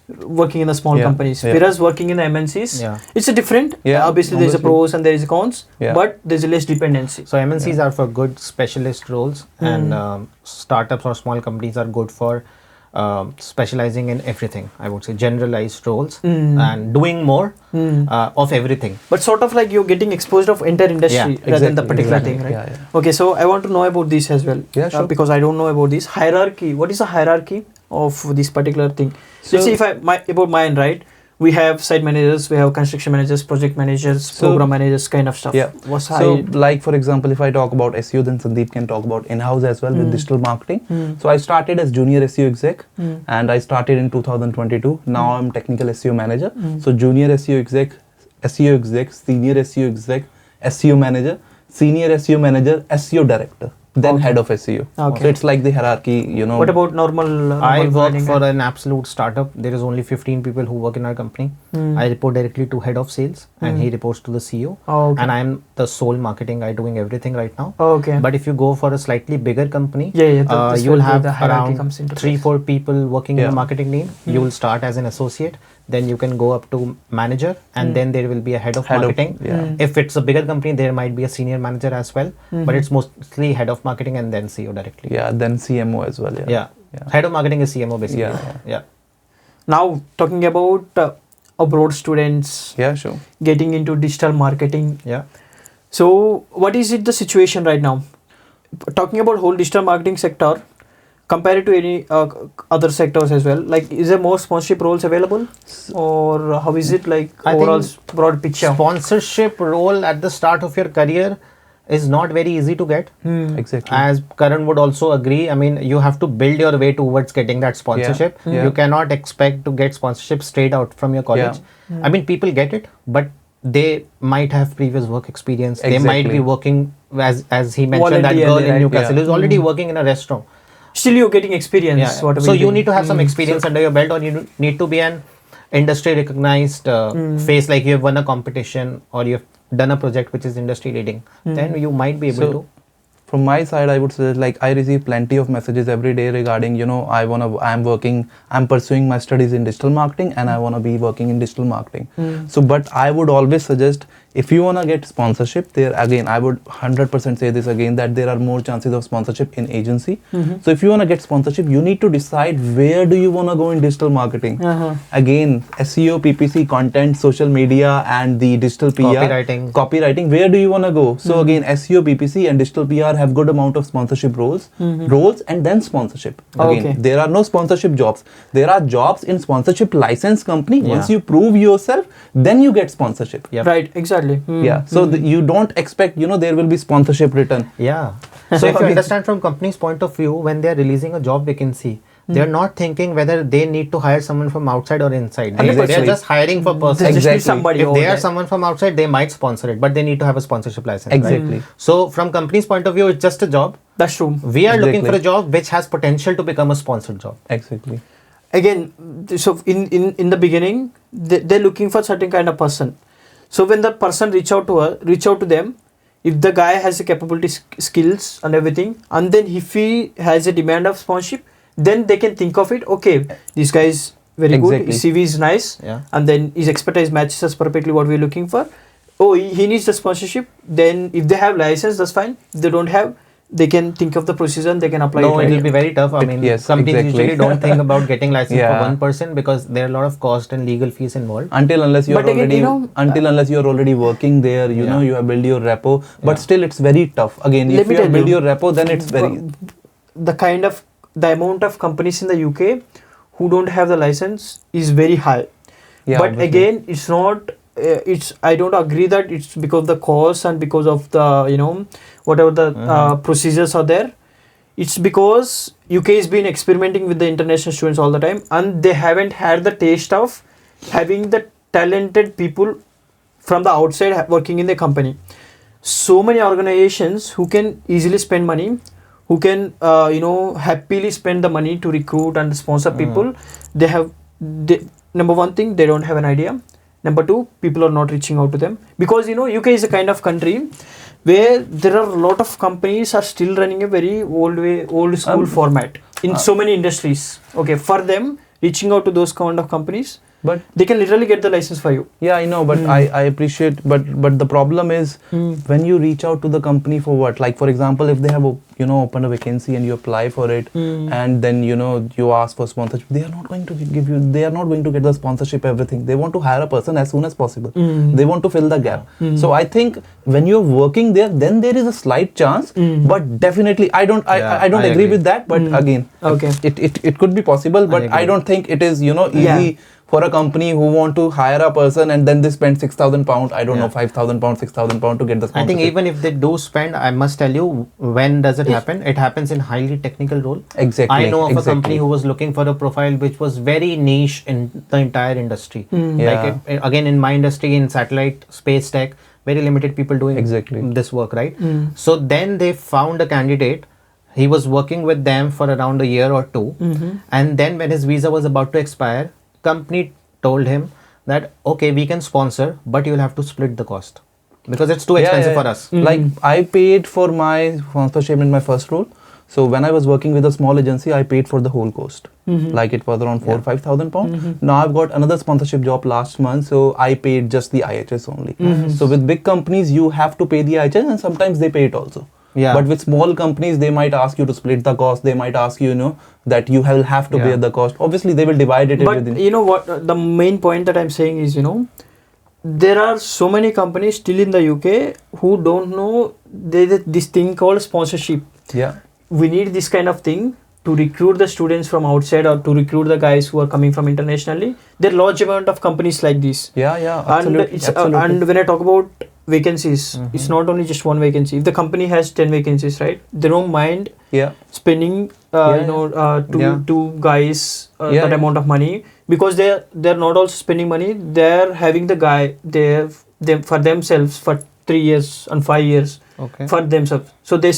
Working in the small companies, whereas working in the MNCs, it's a different. Obviously, there's a pros and there is a cons, but there's a less dependency. So MNCs are for good specialist roles, and startups or small companies are good for specializing in everything. I would say generalized roles and doing more of everything. But sort of like you're getting exposed of entire industry rather than the particular thing, right? Okay, so I want to know about this as well. Yeah, sure. Because I don't know about this hierarchy. What is the hierarchy of this particular thing? Let's see about mine, right? We have site managers, we have construction managers, project managers, program managers, kind of stuff. Yeah. Like for example, if I talk about SEO, then Sandeep can talk about in-house as well with digital marketing. So I started as junior SEO exec, and I started in 2022. Now I'm technical SEO manager. So junior SEO exec, senior SEO exec, SEO manager, senior SEO manager, SEO director, then head of SEO. So it's like the hierarchy, What about normal I work for an absolute startup. There is only 15 people who work in our company. I report directly to head of sales, and he reports to the CEO. And I am the sole marketing guy doing everything right now. But if you go for a slightly bigger company, you will have around 3-4 people working in the marketing team. You will start as an associate, then you can go up to manager, and then there will be a head of marketing. If it's a bigger company, there might be a senior manager as well, but it's mostly head of marketing and then CEO directly. Then CMO as well. Head of marketing is CMO basically. Now talking about abroad students getting into digital marketing. So what is the situation right now? talking about whole digital marketing sector, compared to any other sectors as well, like is there more sponsorship roles available, or how is it like I overall think broad picture? Sponsorship role at the start of your career is not very easy to get. Exactly. As Karan would also agree, I mean, you have to build your way towards getting that sponsorship. Yeah. You cannot expect to get sponsorship straight out from your college. I mean, people get it, but they might have previous work experience. They might be Exactly. working, as he mentioned, that Voluntarily, girl in right? Newcastle Yeah. who's already working in a restaurant. Still you're getting experience. Whatever So you doing. need to have some experience under your belt, or you need to be an industry recognized face, like you have won a competition or you have done a project which is industry leading. Then you might be able So, to. from my side, I would say, like, I receive plenty of messages every day regarding, I'm pursuing my studies in digital marketing and I wanna be working in digital marketing. So, but I would always suggest, if you wanna get sponsorship, there again, I would 100% say this again, that there are more chances of sponsorship in agency. So, if you wanna get sponsorship, you need to decide where do you wanna go in digital marketing. Again, SEO, PPC, content, social media, and the digital PR, copywriting. Where do you wanna go? So again, SEO, PPC, and digital PR have good amount of sponsorship roles, and then sponsorship. Again, there are no sponsorship jobs. There are jobs in sponsorship license company. Once you prove yourself, then you get sponsorship. Right, exactly. Yeah. So you don't expect, there will be sponsorship written. Yeah. So if you understand from company's point of view, when they are releasing a job vacancy, they are not thinking whether they need to hire someone from outside or inside. They are just hiring for person. Exactly. Somebody If they are someone from outside, they might sponsor it, but they need to have a sponsorship license. Exactly. Right? So from company's point of view, it's just a job. That's true. We are looking for a job which has potential to become a sponsored job. Exactly. Again, so in the beginning, they're looking for certain kind of person. So when the person reach out to them, if the guy has the capability, skills and everything, and then if he has a demand of sponsorship, then they can think of it. Okay, this guy is very good. His CV is nice, and then his expertise matches us perfectly what we're looking for. Oh, he needs the sponsorship. Then if they have license, that's fine. If they don't have, they can think of the procedure and they can apply it. No, it will be very tough. I mean, companies usually don't think about getting license for one person because there are a lot of cost and legal fees involved. Unless you're already working there, you know, you have built your repo. But still, it's very tough. Again, if you have built your repo, then it's very... The amount of companies in the UK who don't have the license is very high. Yeah, but again, it's not... I don't agree that it's because of the cost and because of the, whatever the procedures are there. It's because UK has been experimenting with the international students all the time, and they haven't had the taste of having the talented people from the outside working in the company. So many organizations who can easily spend money, who can happily spend the money to recruit and sponsor people. Number one thing, they don't have an idea. Number two, people are not reaching out to them because UK is a kind of country where there are a lot of companies are still running a very old school format in so many industries. Okay, for them reaching out to those kind of companies, but they can literally get the license for you. Yeah, I know, but I appreciate, but the problem is when you reach out to the company for what? Like, for example, if they have opened a vacancy and you apply for it, and then you ask for sponsorship, they are not going to give you. They are not going to get the sponsorship. Everything they want to hire a person as soon as possible. They want to fill the gap. So I think when you're working there, then there is a slight chance, but definitely I don't agree with that. But again, it could be possible, but I don't think it is easy. For a company who want to hire a person and then they spend £6,000, I don't know, £5,000, £6,000 to get the sponsorship. I think even if they do spend, I must tell you, when does it happen? It happens in highly technical role. Exactly. I know of a company who was looking for a profile which was very niche in the entire industry. Like again, in my industry, in satellite space tech, very limited people doing this work, right? So then they found a candidate. He was working with them for around a year or two, and then when his visa was about to expire, company told him that okay, we can sponsor, but you'll have to split the cost because it's too expensive for us. Like I paid for my sponsorship in my first role. So when I was working with a small agency, I paid for the whole cost. Like it was around £4,000-5,000. Now I've got another sponsorship job last month, so I paid just the IHS only. So with big companies, you have to pay the IHS, and sometimes they pay it also. But with small companies, they might ask you to split the cost. They might ask you, that you will have to bear the cost. Obviously, they will divide it. But you know what? The main point that I'm saying is, there are so many companies still in the UK who don't know this thing called sponsorship. Yeah. We need this kind of thing to recruit the students from outside or to recruit the guys who are coming from internationally. There are large amount of companies like this. Yeah, absolutely. And it's absolutely. and when I talk about vacancies, it's not only just one vacancy. If the company has 10 vacancies, right, they don't mind yeah, spending two guys that amount of money, because they're not also spending money. They're having the guy they for themselves for 3 years and 5 years. Okay. For themselves. So they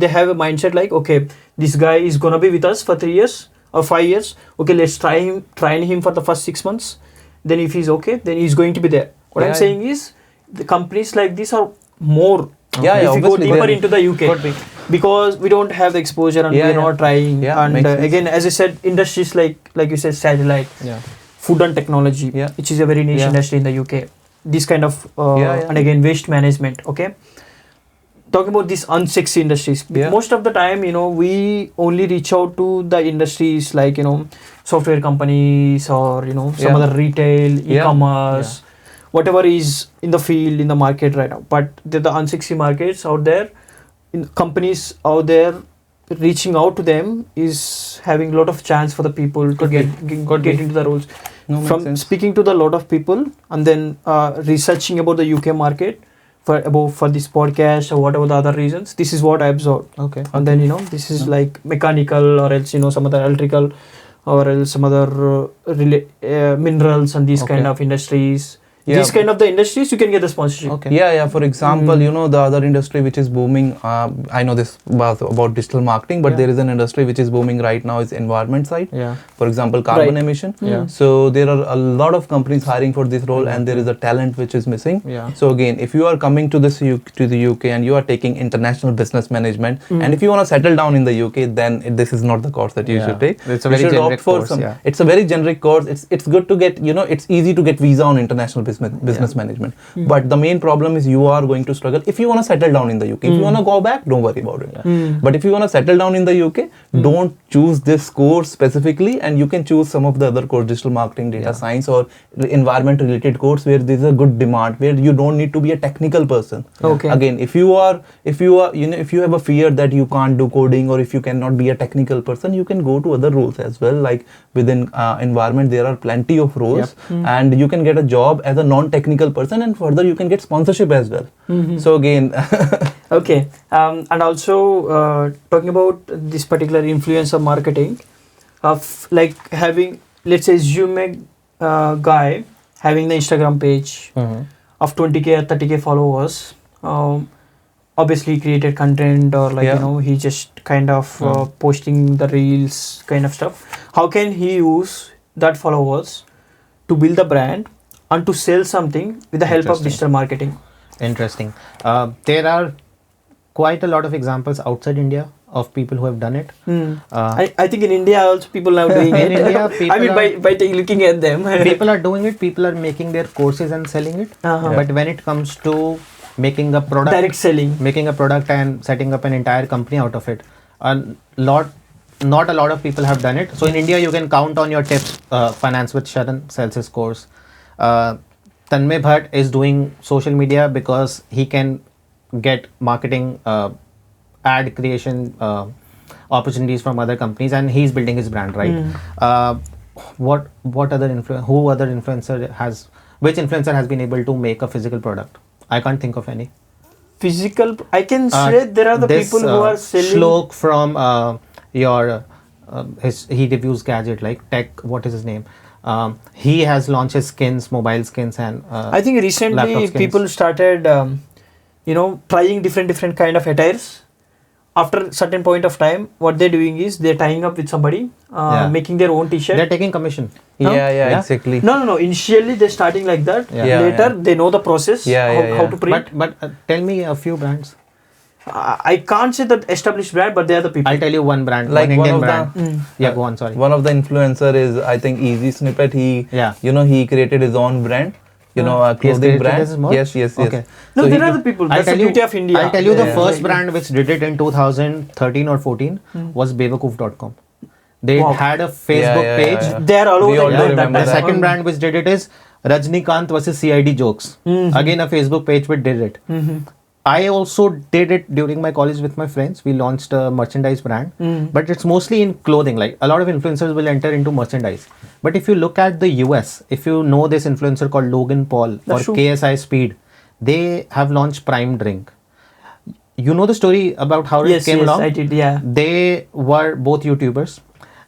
have a mindset like, okay, this guy is gonna be with us for 3 years or 5 years. Okay, let's train him for the first 6 months. Then if he's okay, then he's going to be there. What I'm saying is, the companies like this are more. If you go deeper into the UK, because we don't have the exposure and we're not trying. And again, as I said, industries like you said, satellite, food and technology, which is a very niche industry in the UK. This kind of and again, waste management. Okay. Talking about these unsexy industries, most of the time, we only reach out to the industries like, software companies or, some other retail, e-commerce, whatever is in the field, in the market right now. But the unsexy markets out there, companies out there, reaching out to them is having a lot of chance for the people to get into the roles. From speaking to the lot of people and then researching about the UK market, for this podcast or whatever the other reasons, this is what I absorbed. Okay. And then this is like mechanical or else some other electrical or else some other minerals and these kind of industries. These kind of the industries you can get the sponsorship. Okay. For example, the other industry which is booming, I know this was about digital marketing, but there is an industry which is booming right now is environment side. For example, carbon emission. So there are a lot of companies hiring for this role, and there is a talent which is missing. So again, if you are coming to the UK and you are taking international business management, and if you want to settle down in the UK, then this is not the course that you should take. It's a very generic course. It's a very generic course. It's good to get, it's easy to get visa on international business management, but the main problem is you are going to struggle if you want to settle down in the UK. If you want to go back, don't worry about it. But if you want to settle down in the UK, don't choose this course specifically, and you can choose some of the other course, digital marketing, data science, or environment related course where there is a good demand, where you don't need to be a technical person. Again, if you have a fear that you can't do coding, or if you cannot be a technical person, you can go to other roles as well. Like within environment, there are plenty of roles, and you can get a job as a non-technical person, and further you can get sponsorship as well. So again and also talking about this particular influencer marketing of like having, let's say, Zoom guy having the Instagram page of 20k or 30k followers, obviously created content or like he just kind of posting the reels kind of stuff. How can he use that followers to build the brand and to sell something with the help of digital marketing? Interesting. There are quite a lot of examples outside India of people who have done it. I think in India also people are doing it. In India, by looking at them, people are doing it. People are making their courses and selling it. But when it comes to making a product, direct selling, making a product and setting up an entire company out of it, not a lot of people have done it. So in India, you can count on your tips. Finance with Sharan sells his course. Tanmay Bhatt is doing social media because he can get marketing, ad creation opportunities from other companies, and he's building his brand, right? Which influencer has been able to make a physical product? I can't think of any. Physical, I can say there are the people who are selling. Shlok from he reviews gadget like tech. What is his name? He has launched his mobile skins, and I think recently people started, trying different kind of attires. After a certain point of time, what they're doing is they're tying up with somebody, making their own t-shirt. They're taking commission. Exactly. No. Initially, they're starting like that. Later, they know the process, how to print. But tell me a few brands. I can't say that established brand, but they are the people. I'll tell you one brand, like one Indian brand. Go on, sorry. One of the influencer is, I think, Easy Snippet. He created his own brand. A clothing brand. Yes. Okay. No, there are the people. That's the beauty of India. I'll tell you the first brand which did it in 2013 or 14 was Bewakoof.com. They had a Facebook page. They are all over. The second brand which did it is Rajnikant versus CID Jokes. Again, a Facebook page which did it. I also did it during my college with my friends. We launched a merchandise brand, but it's mostly in clothing. Like a lot of influencers will enter into merchandise. But if you look at the US, if you know this influencer called Logan Paul That's or true. KSI Speed, they have launched Prime Drink. You know the story about how Yes, it came yes, along? I did, yeah. They were both YouTubers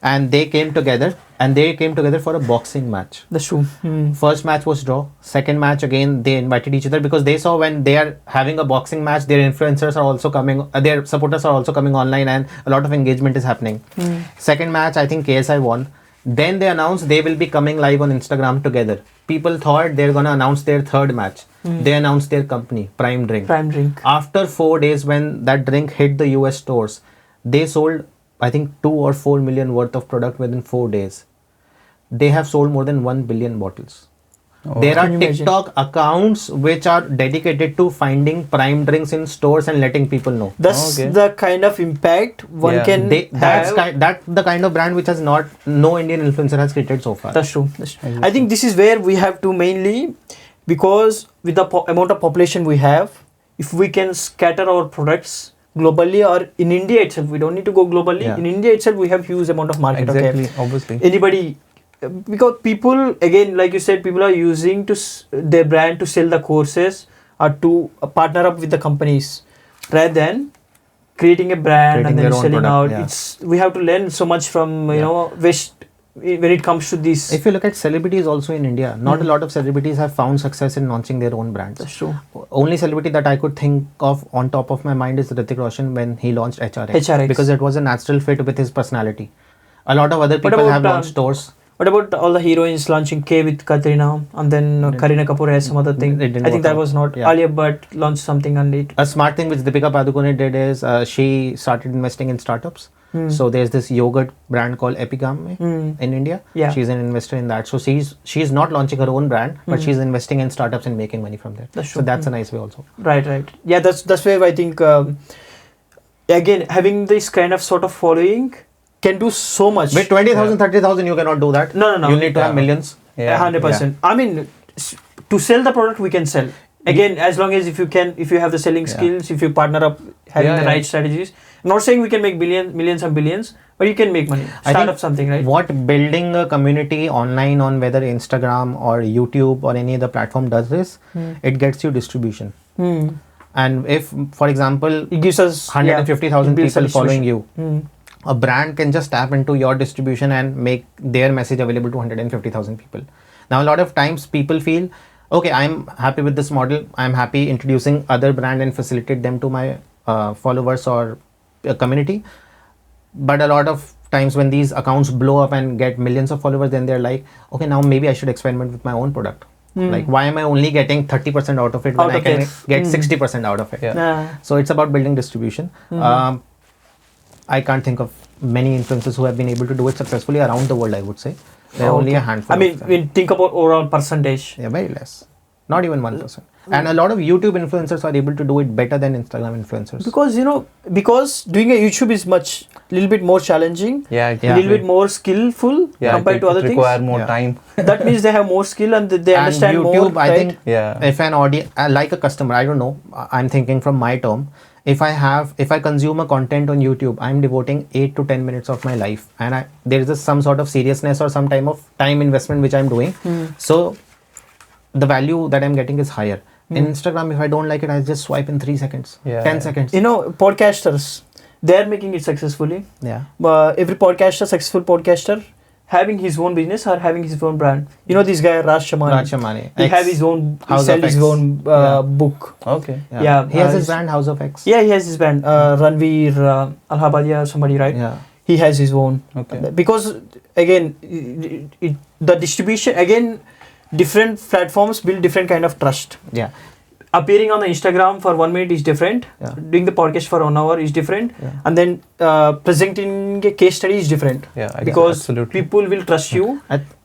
and they came together for a boxing match. That's true. First match was draw. Second match, again, they invited each other because they saw when they are having a boxing match, their influencers are also coming, their supporters are also coming online and a lot of engagement is happening. Second match, I think KSI won. Then they announced they will be coming live on Instagram together. People thought they're going to announce their third match. They announced their company, Prime Drink. Prime Drink. After 4 days, when that drink hit the US stores, they sold, I think, 2 or 4 million worth of product within 4 days. They have sold more than 1 billion bottles. There are Can you imagine? TikTok accounts which are dedicated to finding Prime Drinks in stores and letting people know. That's Okay. the kind of impact one Yeah. can That's have. the kind of brand which has no Indian influencer has created so far. That's true. I think this is where we have to mainly, because with the amount of population we have, if we can scatter our products globally or in India itself, we don't need to go globally. Yeah. In India itself, we have huge amount of market. Exactly, Okay, obviously. anybody, because people, again, like you said, people are using their brand to sell the courses or to partner up with the companies rather than creating a brand Creating and then their own selling product, out. yeah. We have to learn so much from West when it comes to this. If you look at celebrities also in India, not a lot of celebrities have found success in launching their own brands. That's true. Only celebrity that I could think of on top of my mind is Hrithik Roshan when he launched HRX. HRX. Because it was a natural fit with his personality. A lot of other What people about, have launched stores. What about all the heroines launching K with Katrina and then Kareena Kapoor has some other thing? It didn't I think work that out. was not. Yeah. Alia Bhatt launched something and it. A smart thing which Deepika Padukone did is she started investing in startups. So there's this yogurt brand called Epigame in India. Yeah. She's an investor in that. So she's not launching her own brand, but she's investing in startups and making money from there. That's So true. that's a nice way also. Right. Yeah, that's where I think again having this kind of sort of following can do so much. With 20,000, 30,000, you cannot do that. No. You need to have Yeah. millions. Yeah. 100%. I mean, to sell the product we can sell. Again, as long as if you have the selling skills, if you partner up, having the right strategies. I'm not saying we can make millions and billions, but you can make money. Start think up something, right? What building a community online on whether Instagram or YouTube or any other platform does is, it gets you distribution. And if, for example, It gives us 150,000 it builds a people following you, distribution. a brand can just tap into your distribution and make their message available to 150,000 people. Now, a lot of times people feel, okay, I'm happy with this model. I'm happy introducing other brand and facilitate them to my followers or community. But a lot of times when these accounts blow up and get millions of followers, then they're like, okay, now maybe I should experiment with my own product. Like, why am I only getting 30% out of it when Out I of can it. get 60% out of it? Yeah. So it's about building distribution. I can't think of many influencers who have been able to do it successfully around the world, I would say. There are only a handful. I mean, of them. when you think about overall percentage. Yeah, very less. Not even 1%. And a lot of YouTube influencers are able to do it better than Instagram influencers. Because doing a YouTube is little bit more challenging, Yeah, a exactly. little bit more skillful compared to other things. require more Yeah. time. That means they have more skill and they And understand YouTube, more. I right? think, Yeah. if an audience, like a customer, I don't know, I'm thinking from my term, if I consume a content on YouTube, I'm devoting 8 to 10 minutes of my life, and there is some sort of seriousness or some time investment which I'm doing. So the value that I'm getting is higher. In Instagram, if I don't like it, I just swipe in 3 seconds, Yeah. 10 seconds. Podcasters, they're making it successfully. Yeah. Every successful podcaster, having his own business or having his own brand. This guy Raj Shamani. He have his own. He House sell of his X. own book. Okay. Yeah, He has his brand House of X. Yeah, he has his brand. Ranveer Alhabadia or somebody, right? Yeah. He has his own. Okay. Because again, the distribution again, different platforms build different kind of trust. Yeah. Appearing on the Instagram for 1 minute is different. Yeah. Doing the podcast for 1 hour is different. Yeah. And then presenting a case study is different. Yeah, Because absolutely. people will trust you.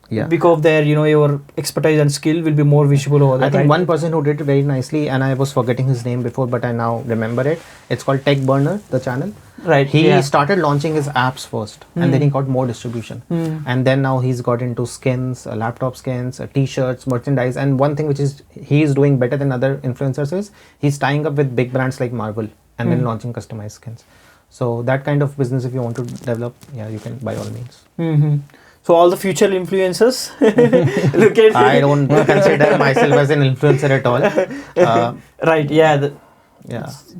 because of their, your expertise and skill will be more visible over there. I think right? one person who did it very nicely, and I was forgetting his name before, but I now remember it. It's called Tech Burner, the channel. Right. He started launching his apps first, and then he got more distribution. And then now he's got into skins, laptop skins, t-shirts, merchandise. And one thing which is he is doing better than other influencers is he's tying up with big brands like Marvel and then launching customized skins. So that kind of business, if you want to develop, you can by all means. So all the future influencers, look at. I don't consider myself as an influencer at all. Right. Yeah.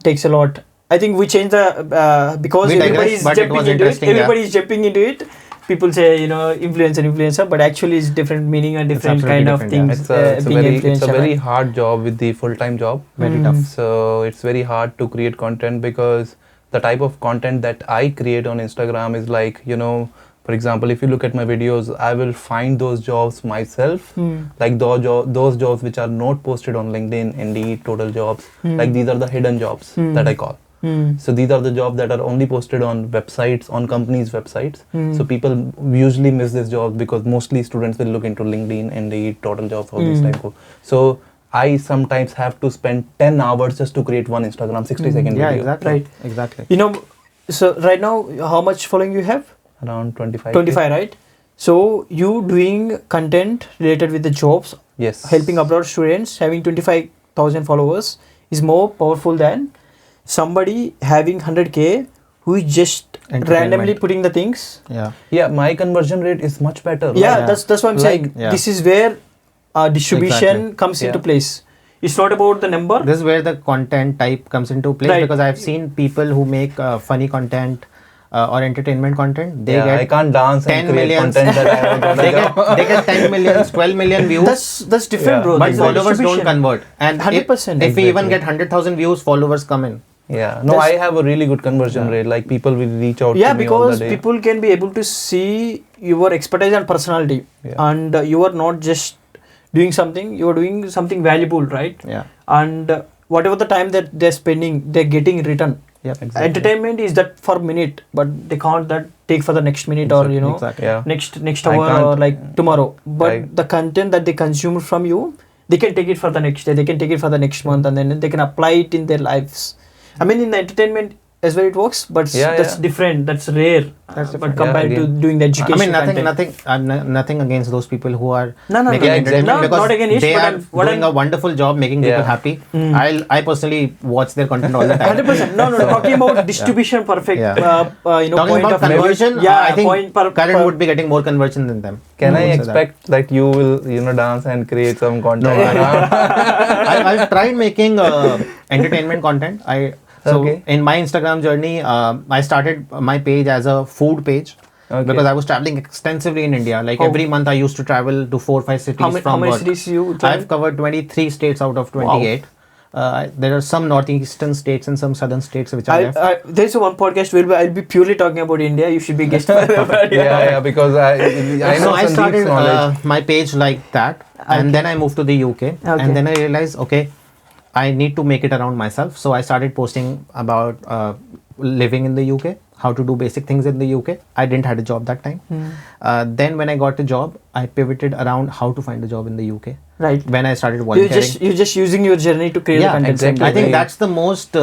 Takes a lot. I think we change the because everybody's jumping into it. Everybody's jumping into it. People say influencer, but actually it's different meaning and different kind of things. It's a very hard job with the full-time job. Very tough. So it's very hard to create content because the type of content that I create on Instagram is like, for example, if you look at my videos, I will find those jobs myself, like those jobs which are not posted on LinkedIn, Indeed, Total Jobs. Like these are the hidden jobs that I call. So these are the jobs that are only posted on websites, on companies' websites. So people usually miss these jobs because mostly students will look into LinkedIn, Indeed, Total Jobs, all these type of. So I sometimes have to spend 10 hours just to create one Instagram 60-second video. Yeah, exactly. Right. Exactly. So right now, how much following you have? Around 25. 25, right? So you doing content related with the jobs, yes, helping abroad students, having 25,000 followers is more powerful than somebody having 100K who is just randomly putting the things. Yeah, my conversion rate is much better. Yeah, that's what I'm saying. This is where distribution comes into place. It's not about the number. This is where the content type comes into place because I've seen people who make funny content or entertainment content. They get I can't dance 10 and create millions. content that they get 10 millions, 12 million views. That's different, bro. But followers don't convert. And 100%. if we even get 100,000 views, followers come in. Yeah, no, I have a really good conversion rate. Like people will reach out to me all the because day. people can be able to see your expertise and personality, and you are not just doing something. You are doing something valuable, right? Yeah. And whatever the time that they're spending, they're getting return. Yep. Exactly. Entertainment is that for minute, but they can't that take for the next minute or next hour or like tomorrow. But the content that they consume from you, they can take it for the next day. They can take it for the next month, and then they can apply it in their lives. I mean, in the entertainment as well it works, but that's different. That's rare. But compared to doing the education, I mean, nothing against those people who are making entertainment because not against they are doing a wonderful job making people happy. I personally watch their content all the time. 100%. No. Talking about distribution, perfect. Talking about conversion, I think Karan would be getting more conversion than them. Can I expect that you will, dance and create some content? No, I've tried making entertainment content. So in my Instagram journey, I started my page as a food page because I was traveling extensively in India. Like every month I used to travel to 4 or 5 cities from work. How many cities you travel? I've covered 23 states out of 28. Wow. There are some northeastern states and some southern states which are left. There's one podcast where I'll be purely talking about India. You should be guest. Because I know I started my page like that, and then I moved to the UK, and then I realized, I need to make it around myself. So I started posting about living in the UK, how to do basic things in the UK. I didn't have a job that time. Then when I got a job, I pivoted around how to find a job in the UK. Right. When I started volunteering. You're just using your journey to create content. Exactly. I think that's the most...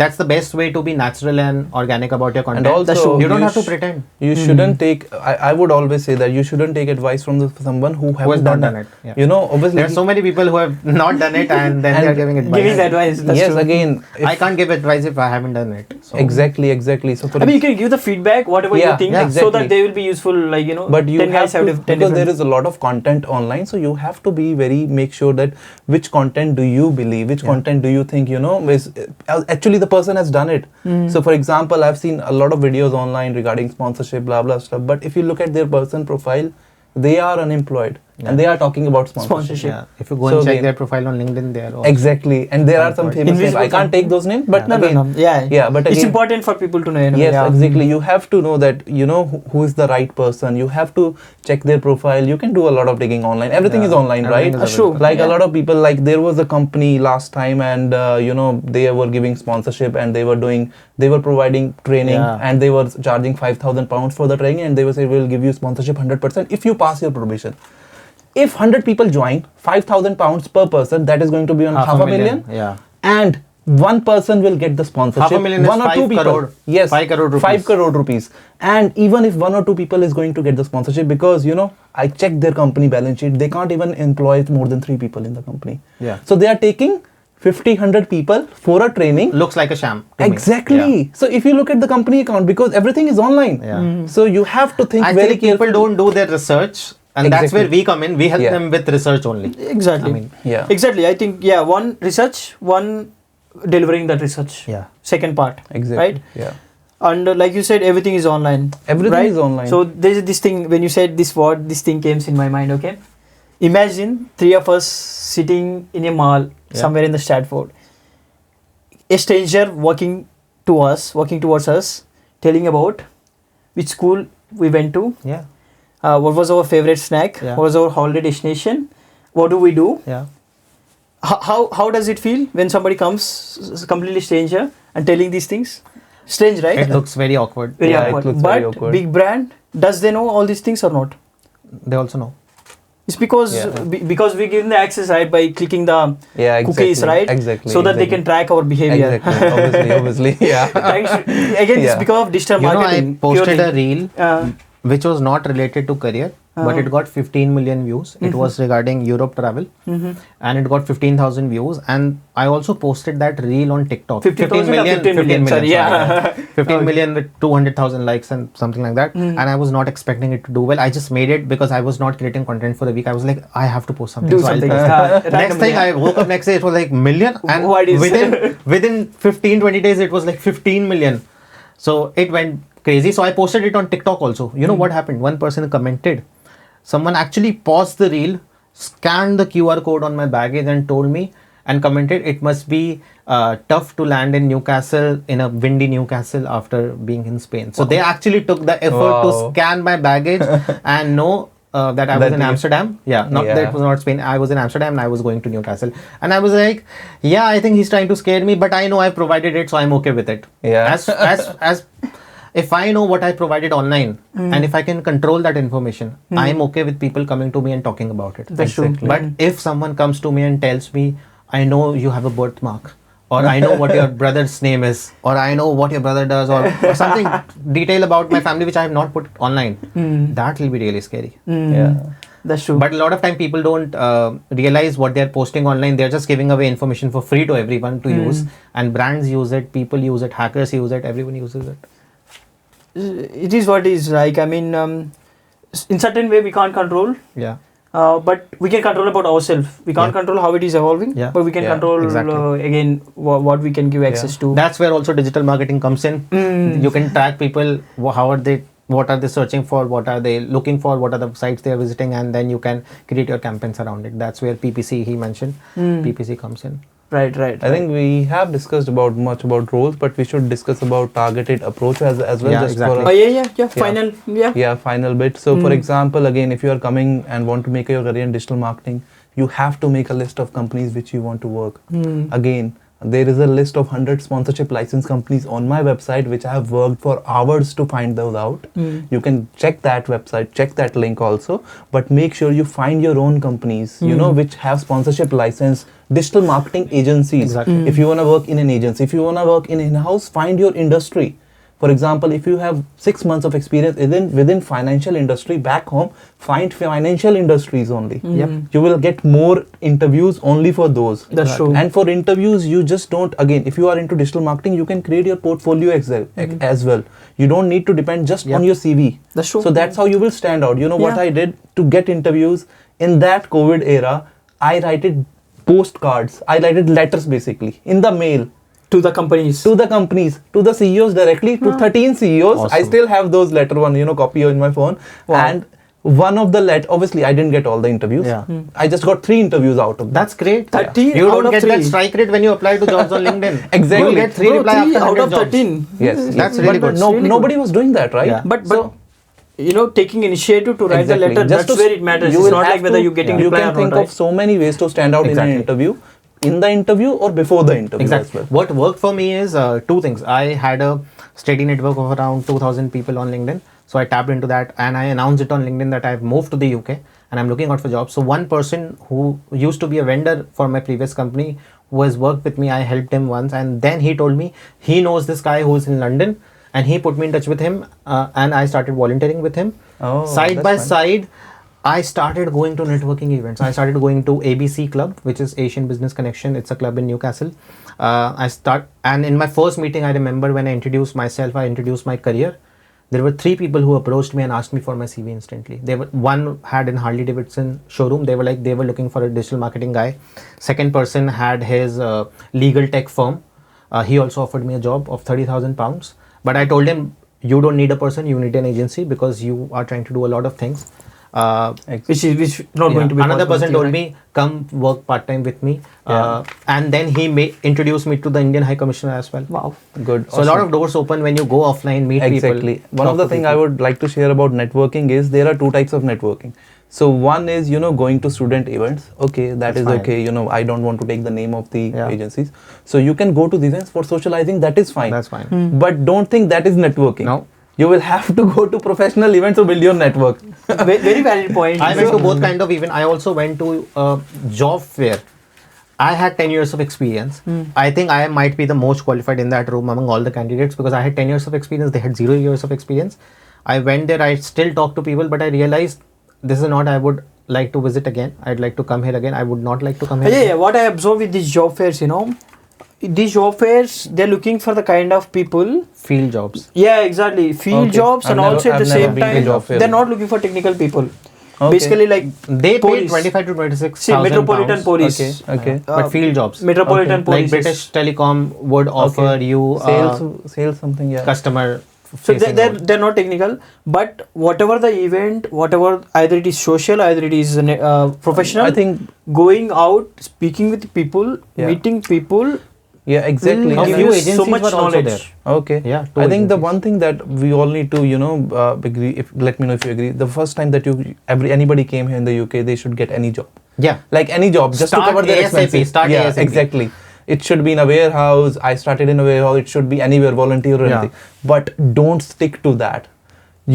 that's the best way to be natural and organic about your content. And also, you don't have to pretend. You shouldn't take. I would always say that you shouldn't take advice from someone who has not done it. Yeah. Obviously there are so many people who have not done it and then they are giving advice. Giving the advice. That's yes, true. Again, I can't give advice if I haven't done it. So. Exactly. So I mean, you can give the feedback, whatever you think, so that they will be useful. Like But you have to, because there is a lot of content online, so you have to be make sure that which content do you believe, which content do you think is actually the person has done it. So for example, I've seen a lot of videos online regarding sponsorship, blah blah stuff, but if you look at their person profile, they are unemployed. and they are talking about sponsorship. Yeah. If you go and check their profile on LinkedIn, they are also Exactly, and there are some famous names. I can't take those names, but no. Yeah, but it's again, important for people to know. Yes, exactly. You have to know that who is the right person. You have to check their profile. You can do a lot of digging online. Everything is online, right? Sure. Like a lot of people, like there was a company last time, and they were giving sponsorship, and they were providing training, and they were charging £5,000 for the training, and they were saying, we'll give you sponsorship 100% if you pass your probation. If 100 people join, £5,000 per person, that is going to be on half a million. Yeah. And one person will get the sponsorship. Half a million one is or two 5 people. crore. Yes. 5 crore rupees. 5 crore rupees. And even if 1 or 2 people is going to get the sponsorship, because I checked their company balance sheet, they can't even employ more than 3 people in the company. Yeah. So they are taking 50, 100 people for a training. Looks like a sham. Exactly. Yeah. So if you look at the company account, because everything is online. Yeah. So you have to think Actually, very carefully. people don't do their research. And that's where we come in. We help them with research only. Exactly. Exactly. I think, one research, one delivering that research. Yeah. Second part. Exactly. Right? Yeah. And like you said, everything is online. Everything is online. So there's this thing, when you said this word, this thing came in my mind, okay? Imagine 3 of us sitting in a mall somewhere in the Stratford. A stranger walking towards us, telling about which school we went to. Yeah. What was our favorite snack? Yeah. What was our holiday destination? What do we do? Yeah. How does it feel when somebody comes, completely stranger, and telling these things? Strange, right? It looks very awkward. Very awkward. It looks but very awkward. big brand, does they know all these things or not? They also know. It's because because we give them the access, right, by clicking the cookies, right? Exactly. So that they can track our behavior. Exactly. obviously. Yeah. Again, it's because of digital marketing. I posted purely. a reel which was not related to career, but it got 15 million views. It was regarding Europe travel, and it got 15,000 views. And I also posted that reel on TikTok. 15 million. Sorry, 15 million with 200,000 likes and something like that. And I was not expecting it to do well. I just made it because I was not creating content for the week. I was like, I have to post something. Do something. Next thing, I woke up next day, it was like million. And within 15-20 days, it was like 15 million. So it went crazy. So I posted it on TikTok also. You know what happened? One person commented. Someone actually paused the reel, scanned the QR code on my baggage and told me and commented, it must be tough to land in Newcastle, in a windy Newcastle after being in Spain. So they actually took the effort to scan my baggage and know that I was in Amsterdam. That was not Spain. I was in Amsterdam and I was going to Newcastle. And I was like, I think he's trying to scare me, but I know I provided it, so I'm okay with it. Yeah. As if I know what I provided online and if I can control that information, I'm okay with people coming to me and talking about it. That's true. But if someone comes to me and tells me, I know you have a birthmark, or I know what your brother's name is, or I know what your brother does, or something detail about my family which I have not put online, that will be really scary. Yeah. That's true. But a lot of time people don't realize what they're posting online. They're just giving away information for free to everyone to use, and brands use it, people use it, hackers use it, everyone uses it. It is what it is. Like, I mean, in certain way we can't control. Yeah. But we can control about ourselves. We can't control how it is evolving. Yeah. But we can control again what we can give access to. That's where also digital marketing comes in. You can track people. What are they searching for? What are they looking for? What are the sites they are visiting? And then you can create your campaigns around it. That's where PPC he mentioned. PPC comes in. Right. I think we have discussed much about roles, but we should discuss about targeted approach as well. Yeah, just exactly. Final. Final bit. So for example, again, if you are coming and want to make your career in digital marketing, you have to make a list of companies which you want to work. Again, there is a list of 100 sponsorship license companies on my website which I have worked for hours to find those out. You can check that website, check that link also, but make sure you find your own companies, which have sponsorship license, digital marketing agencies. Exactly. If you want to work in an agency, if you want to work in-house, find your industry. For example, if you have 6 months of experience within financial industry back home, find financial industries only. You will get more interviews only for those. That's true. And for interviews, you just don't, again, if you are into digital marketing, you can create your portfolio as well. You don't need to depend just on your CV. That's true. So that's how you will stand out. You know what I did to get interviews in that COVID era? I wrote postcards. I wrote letters basically in the mail. To the companies, to the CEOs directly, to 13 CEOs. Awesome. I still have those letter one, copy in my phone. Wow. And one of the obviously I didn't get all the interviews. Yeah. I just got 3 interviews out of that. That's great. 13 You out don't of get 3. that strike rate when you apply to jobs on LinkedIn. Exactly. You get 3 Bro, reply 3 after out 100 of jobs. 13. Yes. That's really But good. no, really nobody was doing that, right? Yeah. But So, taking initiative to write the exactly. letter, Just that's where it matters. you It's will not have like whether to- you're getting you reply can or think not, of so many ways to stand out Exactly. in an interview, in the interview or before the interview Exactly. as well. What worked for me is 2 things. I had a steady network of around 2,000 people on LinkedIn. So I tapped into that and I announced it on LinkedIn that I've moved to the UK and I'm looking out for jobs. So one person who used to be a vendor for my previous company who has worked with me, I helped him once and then he told me he knows this guy who's in London and he put me in touch with him and I started volunteering with him. Oh, Side that's by fine. side, I started going to networking events. I started going to ABC Club, which is Asian Business Connection. It's a club in Newcastle. And in my first meeting, I remember when I introduced myself, I introduced my career. There were 3 people who approached me and asked me for my CV instantly. One had in Harley Davidson showroom. They were looking for a digital marketing guy. Second person had his legal tech firm. He also offered me a job of £30,000. But I told him, you don't need a person, you need an agency because you are trying to do a lot of things. which not going to be Another possible person with you, told right? me, come work part time with me. Yeah. And then he introduced me to the Indian High Commissioner as well. Wow. Good. So a lot of doors open when you go offline, meet Exactly. people. One of talk the to thing I people. would like to share about networking is there are 2 types of networking. So one is, going to student events. Okay, That's is fine. okay. I don't want to take the name of the Yeah. agencies. So you can go to the events for socializing. That is fine. That's fine. But don't think that is networking. No. You will have to go to professional events to build your network. Very valid point. I went to both kind of event. I also went to a job fair. I had 10 years of experience. I think I might be the most qualified in that room among all the candidates because I had 10 years of experience. They had 0 years of experience. I went there. I still talk to people, but I realized this is not I would like to visit again. I'd like to come here again. I would not like to come here Yeah, again. yeah. What I observe with these job fairs, these job fairs, they're looking for the kind of people. Field jobs. Yeah, exactly. Field Okay. jobs, and I've also at never the same been to time, job fair. they're not looking for technical people. Okay. Basically, like They paid police. 25 to 26. See, Metropolitan Police. Okay. But field jobs. Metropolitan Okay. Police. Like British Telecom would offer Okay. you Sales something, yeah. customer. So facing they're, role. they're not technical, but whatever the event, whatever, either it is social, either it is professional, I think, going out, speaking with people, Yeah. meeting people, yeah, exactly. will A give few you agencies so much were also knowledge. there. Okay. Yeah, 2 I think the agencies. one thing that we all need to, agree. Let me know if you agree. The first time that anybody came here in the UK, they should get any job. Yeah. Like any job, just Start to cover their ASAP, expenses. start yeah, ASAP. exactly. It should be in a warehouse. I started in a warehouse. It should be anywhere, volunteer or Yeah. anything. But don't stick to that.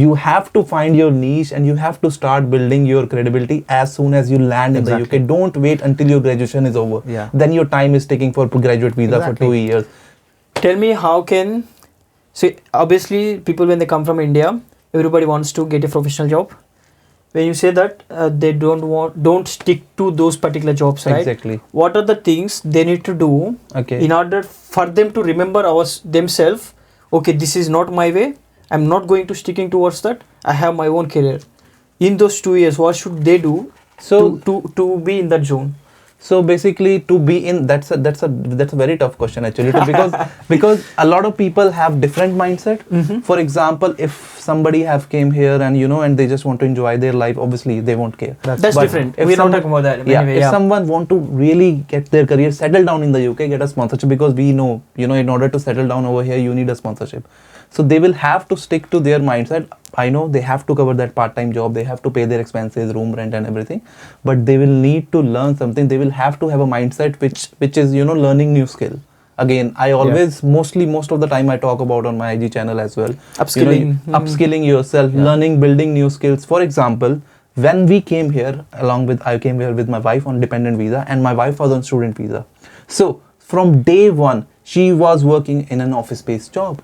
You have to find your niche and you have to start building your credibility as soon as you land in Exactly. the UK. Don't wait until your graduation is over. Yeah. Then your time is taking for graduate visa Exactly. for 2 years. Tell me how can, see, obviously people when they come from India, everybody wants to get a professional job. When you say that they don't stick to those particular jobs, right? Exactly. What are the things they need to do Okay. in order for them to remember themselves? Okay, this is not my way. I'm not going to sticking towards that. I have my own career. In those 2 years, what should they do So to be in that zone? So basically, to be in that's a very tough question actually because a lot of people have different mindset. For example, if somebody have came here and and they just want to enjoy their life, obviously they won't care. That's But different. if We're not someone- talking about that. Yeah, Anyway, if yeah. someone want to really get their career settled down in the UK, get a sponsorship because we know in order to settle down over here, you need a sponsorship. So they will have to stick to their mindset. I know they have to cover that part-time job. They have to pay their expenses, room rent and everything. But they will need to learn something. They will have to have a mindset which is, learning new skill. Again, I always, most of the time I talk about on my IG channel as well. Upskilling. Upskilling yourself, learning, building new skills. For example, when we came here, I came here with my wife on dependent visa and my wife was on student visa. So from day one, she was working in an office-based job.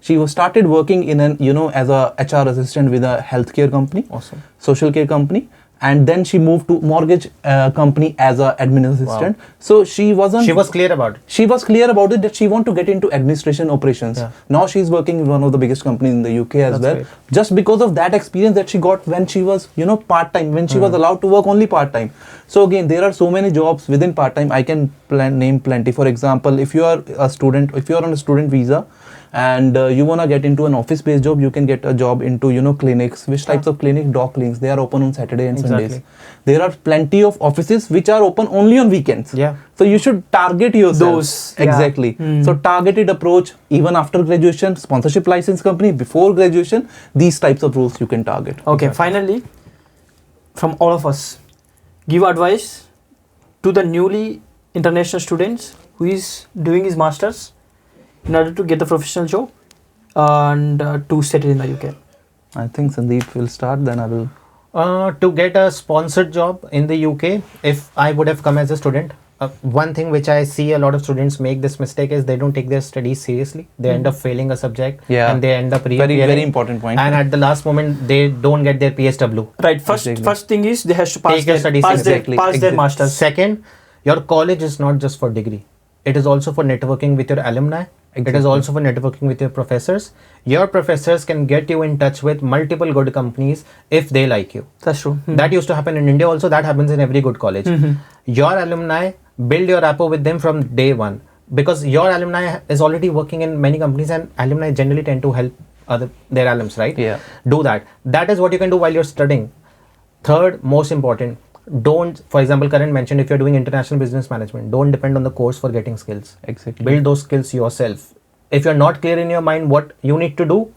She was started working in an, as a HR assistant with a healthcare company, Awesome. social care company, and then she moved to mortgage company as a admin assistant. Wow. So she wasn't. She was clear about it. She was clear about it that she want to get into administration operations. Yeah. Now she's working in one of the biggest companies in the UK as That's well. great. Just because of that experience that she got when she was, part time, when she was allowed to work only part time. So again, there are so many jobs within part time. I can name plenty. For example, if you are a student, if you are on a student visa, and you want to get into an office based job, you can get a job into, you know, clinics. Which types of clinic? Dog clinics. They are open on Saturday and Sundays. There are plenty of offices which are open only on weekends. Yeah. So you should target yourself. Those, exactly. So targeted approach, even after graduation, sponsorship license company, before graduation, these types of roles you can target. Okay, finally, from all of us, give advice to the newly international students who is doing his masters in order to get the professional job and to settle in the UK. I think Sandeep will start, then I will. To get a sponsored job in the UK, if I would have come as a student, one thing which I see a lot of students make this mistake is they don't take their studies seriously. They end up failing a subject, and they end up very important point. And at the last moment, they don't get their PSW. Right. First thing is they have to pass their masters. Second, your college is not just for degree. It is also for networking with your alumni. It is also for networking with your professors. Your professors can get you in touch with multiple good companies if they like you. That's true. That used to happen in India also. That happens in every good college. Your alumni, build your rapport with them from day one, because your alumni is already working in many companies, and alumni generally tend to help their alums, right? Yeah. Do that. That is what you can do while you're studying. Third, most important, don't, for example, Karan mentioned, if you're doing international business management, don't depend on the course for getting skills. Exactly. Build those skills yourself. If you're not clear in your mind what you need to do,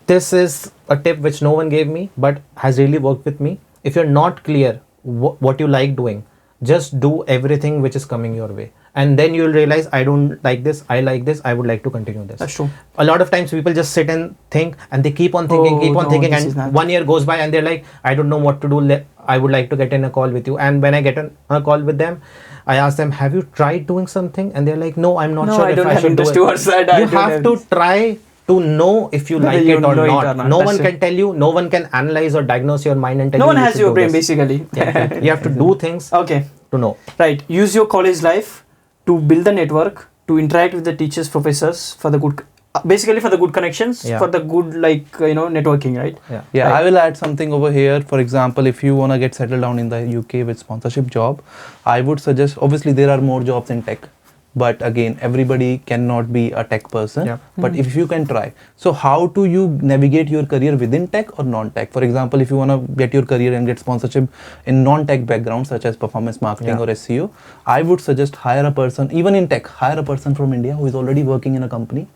this is a tip which no one gave me but has really worked with me. If you're not clear what you like doing, just do everything which is coming your way, and then you'll realize, I don't like this, I like this, I would like to continue this. That's true. A lot of times people just sit and think, and they keep on thinking, and 1 year goes by and they're like, I don't know what to do, I would like to get in a call with you. And when I get on a call with them, I ask them, have you tried doing something? And they're like, no, I'm not sure if I should do it. You have to try to know if you like it or not. No one can tell you, no one can analyze or diagnose your mind and tell you. No one you has should your do brain, this. basically. You have to do things Okay. to know. Right. Use your college life to build the network, to interact with the teachers, professors, for the good, basically for the good connections, for the good, networking, right? Yeah, right. I will add something over here. For example, if you want to get settled down in the UK with sponsorship job, I would suggest, obviously there are more jobs in tech, but again, everybody cannot be a tech person, but if you can try. So how do you navigate your career within tech or non-tech? For example, if you want to get your career and get sponsorship in non-tech background, such as performance marketing or SEO, I would suggest hire a person, even in tech, hire a person from India who is already working in a company.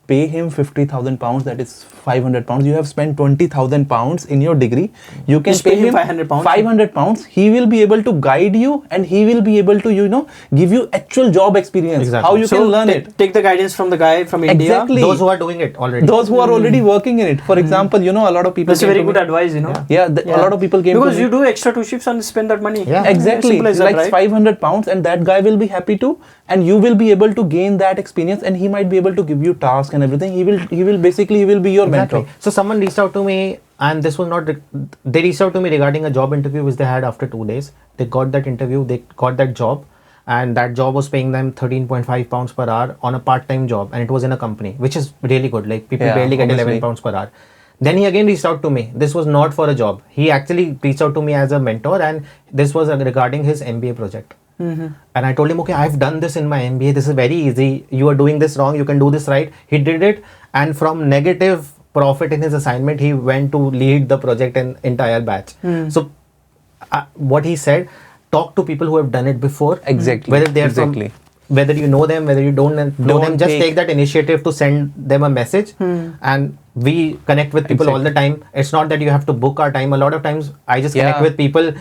Pay him £50,000, that is £500. You have spent £20,000 in your degree. You can pay him £500. He will be able to guide you, and he will be able to, give you actual job experience. Exactly. How you can learn it. Take the guidance from the guy from India. Exactly. Those who are doing it already. Those who are already working in it. For example, a lot of people. That's a very good advice, A lot of people came because to you me. do extra 2 shifts and spend that money. Yeah, exactly. Like right? £500, and that guy will be happy to, and you will be able to gain that experience, and he might be able to give you tasks and everything. He will be your mentor. So someone reached out to me, and this was not, they reached out to me regarding a job interview which they had after 2 days. They got that interview, they got that job, and that job was paying them £13.5 per hour on a part-time job, and it was in a company, which is really good. Like people barely get £11 per hour. Then he again reached out to me. This was not for a job. He actually reached out to me as a mentor, and this was regarding his MBA project. And I told him, okay, I've done this in my MBA. This is very easy. You are doing this wrong. You can do this right. He did it. And from negative profit in his assignment, he went to lead the project and entire batch. So what he said, talk to people who have done it before. Exactly. Whether they are from, whether you know them, whether you don't know them, just take that initiative to send them a message. And we connect with people all the time. It's not that you have to book our time. A lot of times I just connect with people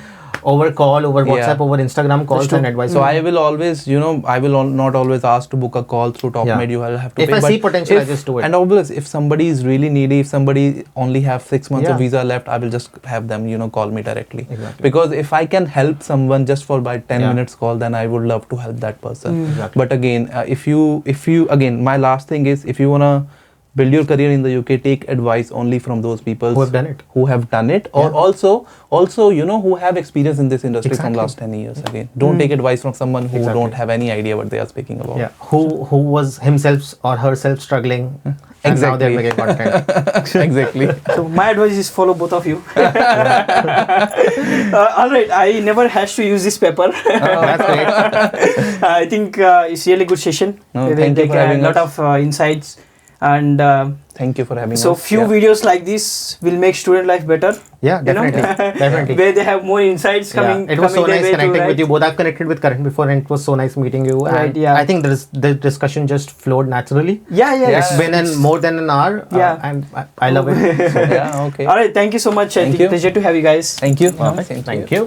over call, over WhatsApp, over Instagram calls and advice. So I will always, I will not always ask to book a call through TopMed. You will have to pay. If I see potential, I just do it. And obviously, if somebody is really needy, if somebody only have 6 months of visa left, I will just have them, call me directly. Because if I can help someone just for by 10 minutes call, then I would love to help that person. But again, if you again, my last thing is, if you wanna build your career in the UK, take advice only from those people Who have done it. Or also who have experience in this industry Exactly. from last 10 years. Again, don't take advice from someone who Exactly. don't have any idea what they are speaking about. Yeah, who was himself or herself struggling, and now they're making content. Exactly. So my advice is follow both of you. All right, I never has to use this paper. That's great. I think it's really good session. No, We thank you take for a having lot us. of insights, and Thank you for having so us. few videos like this will make student life better. Yeah, you know? definitely, definitely. Where they have more insights coming. Yeah, it was so coming their nice way connecting to, with you both. I've connected with Karan before, and it was so nice meeting you. Right, And yeah. I think the discussion just flowed naturally. Yeah. It's been more than an hour. Yeah. And I love it. So, Yeah, okay. All right, thank you so much. Thank I think you. pleasure to have you guys. Thank you. perfect. Same to Thank you. you.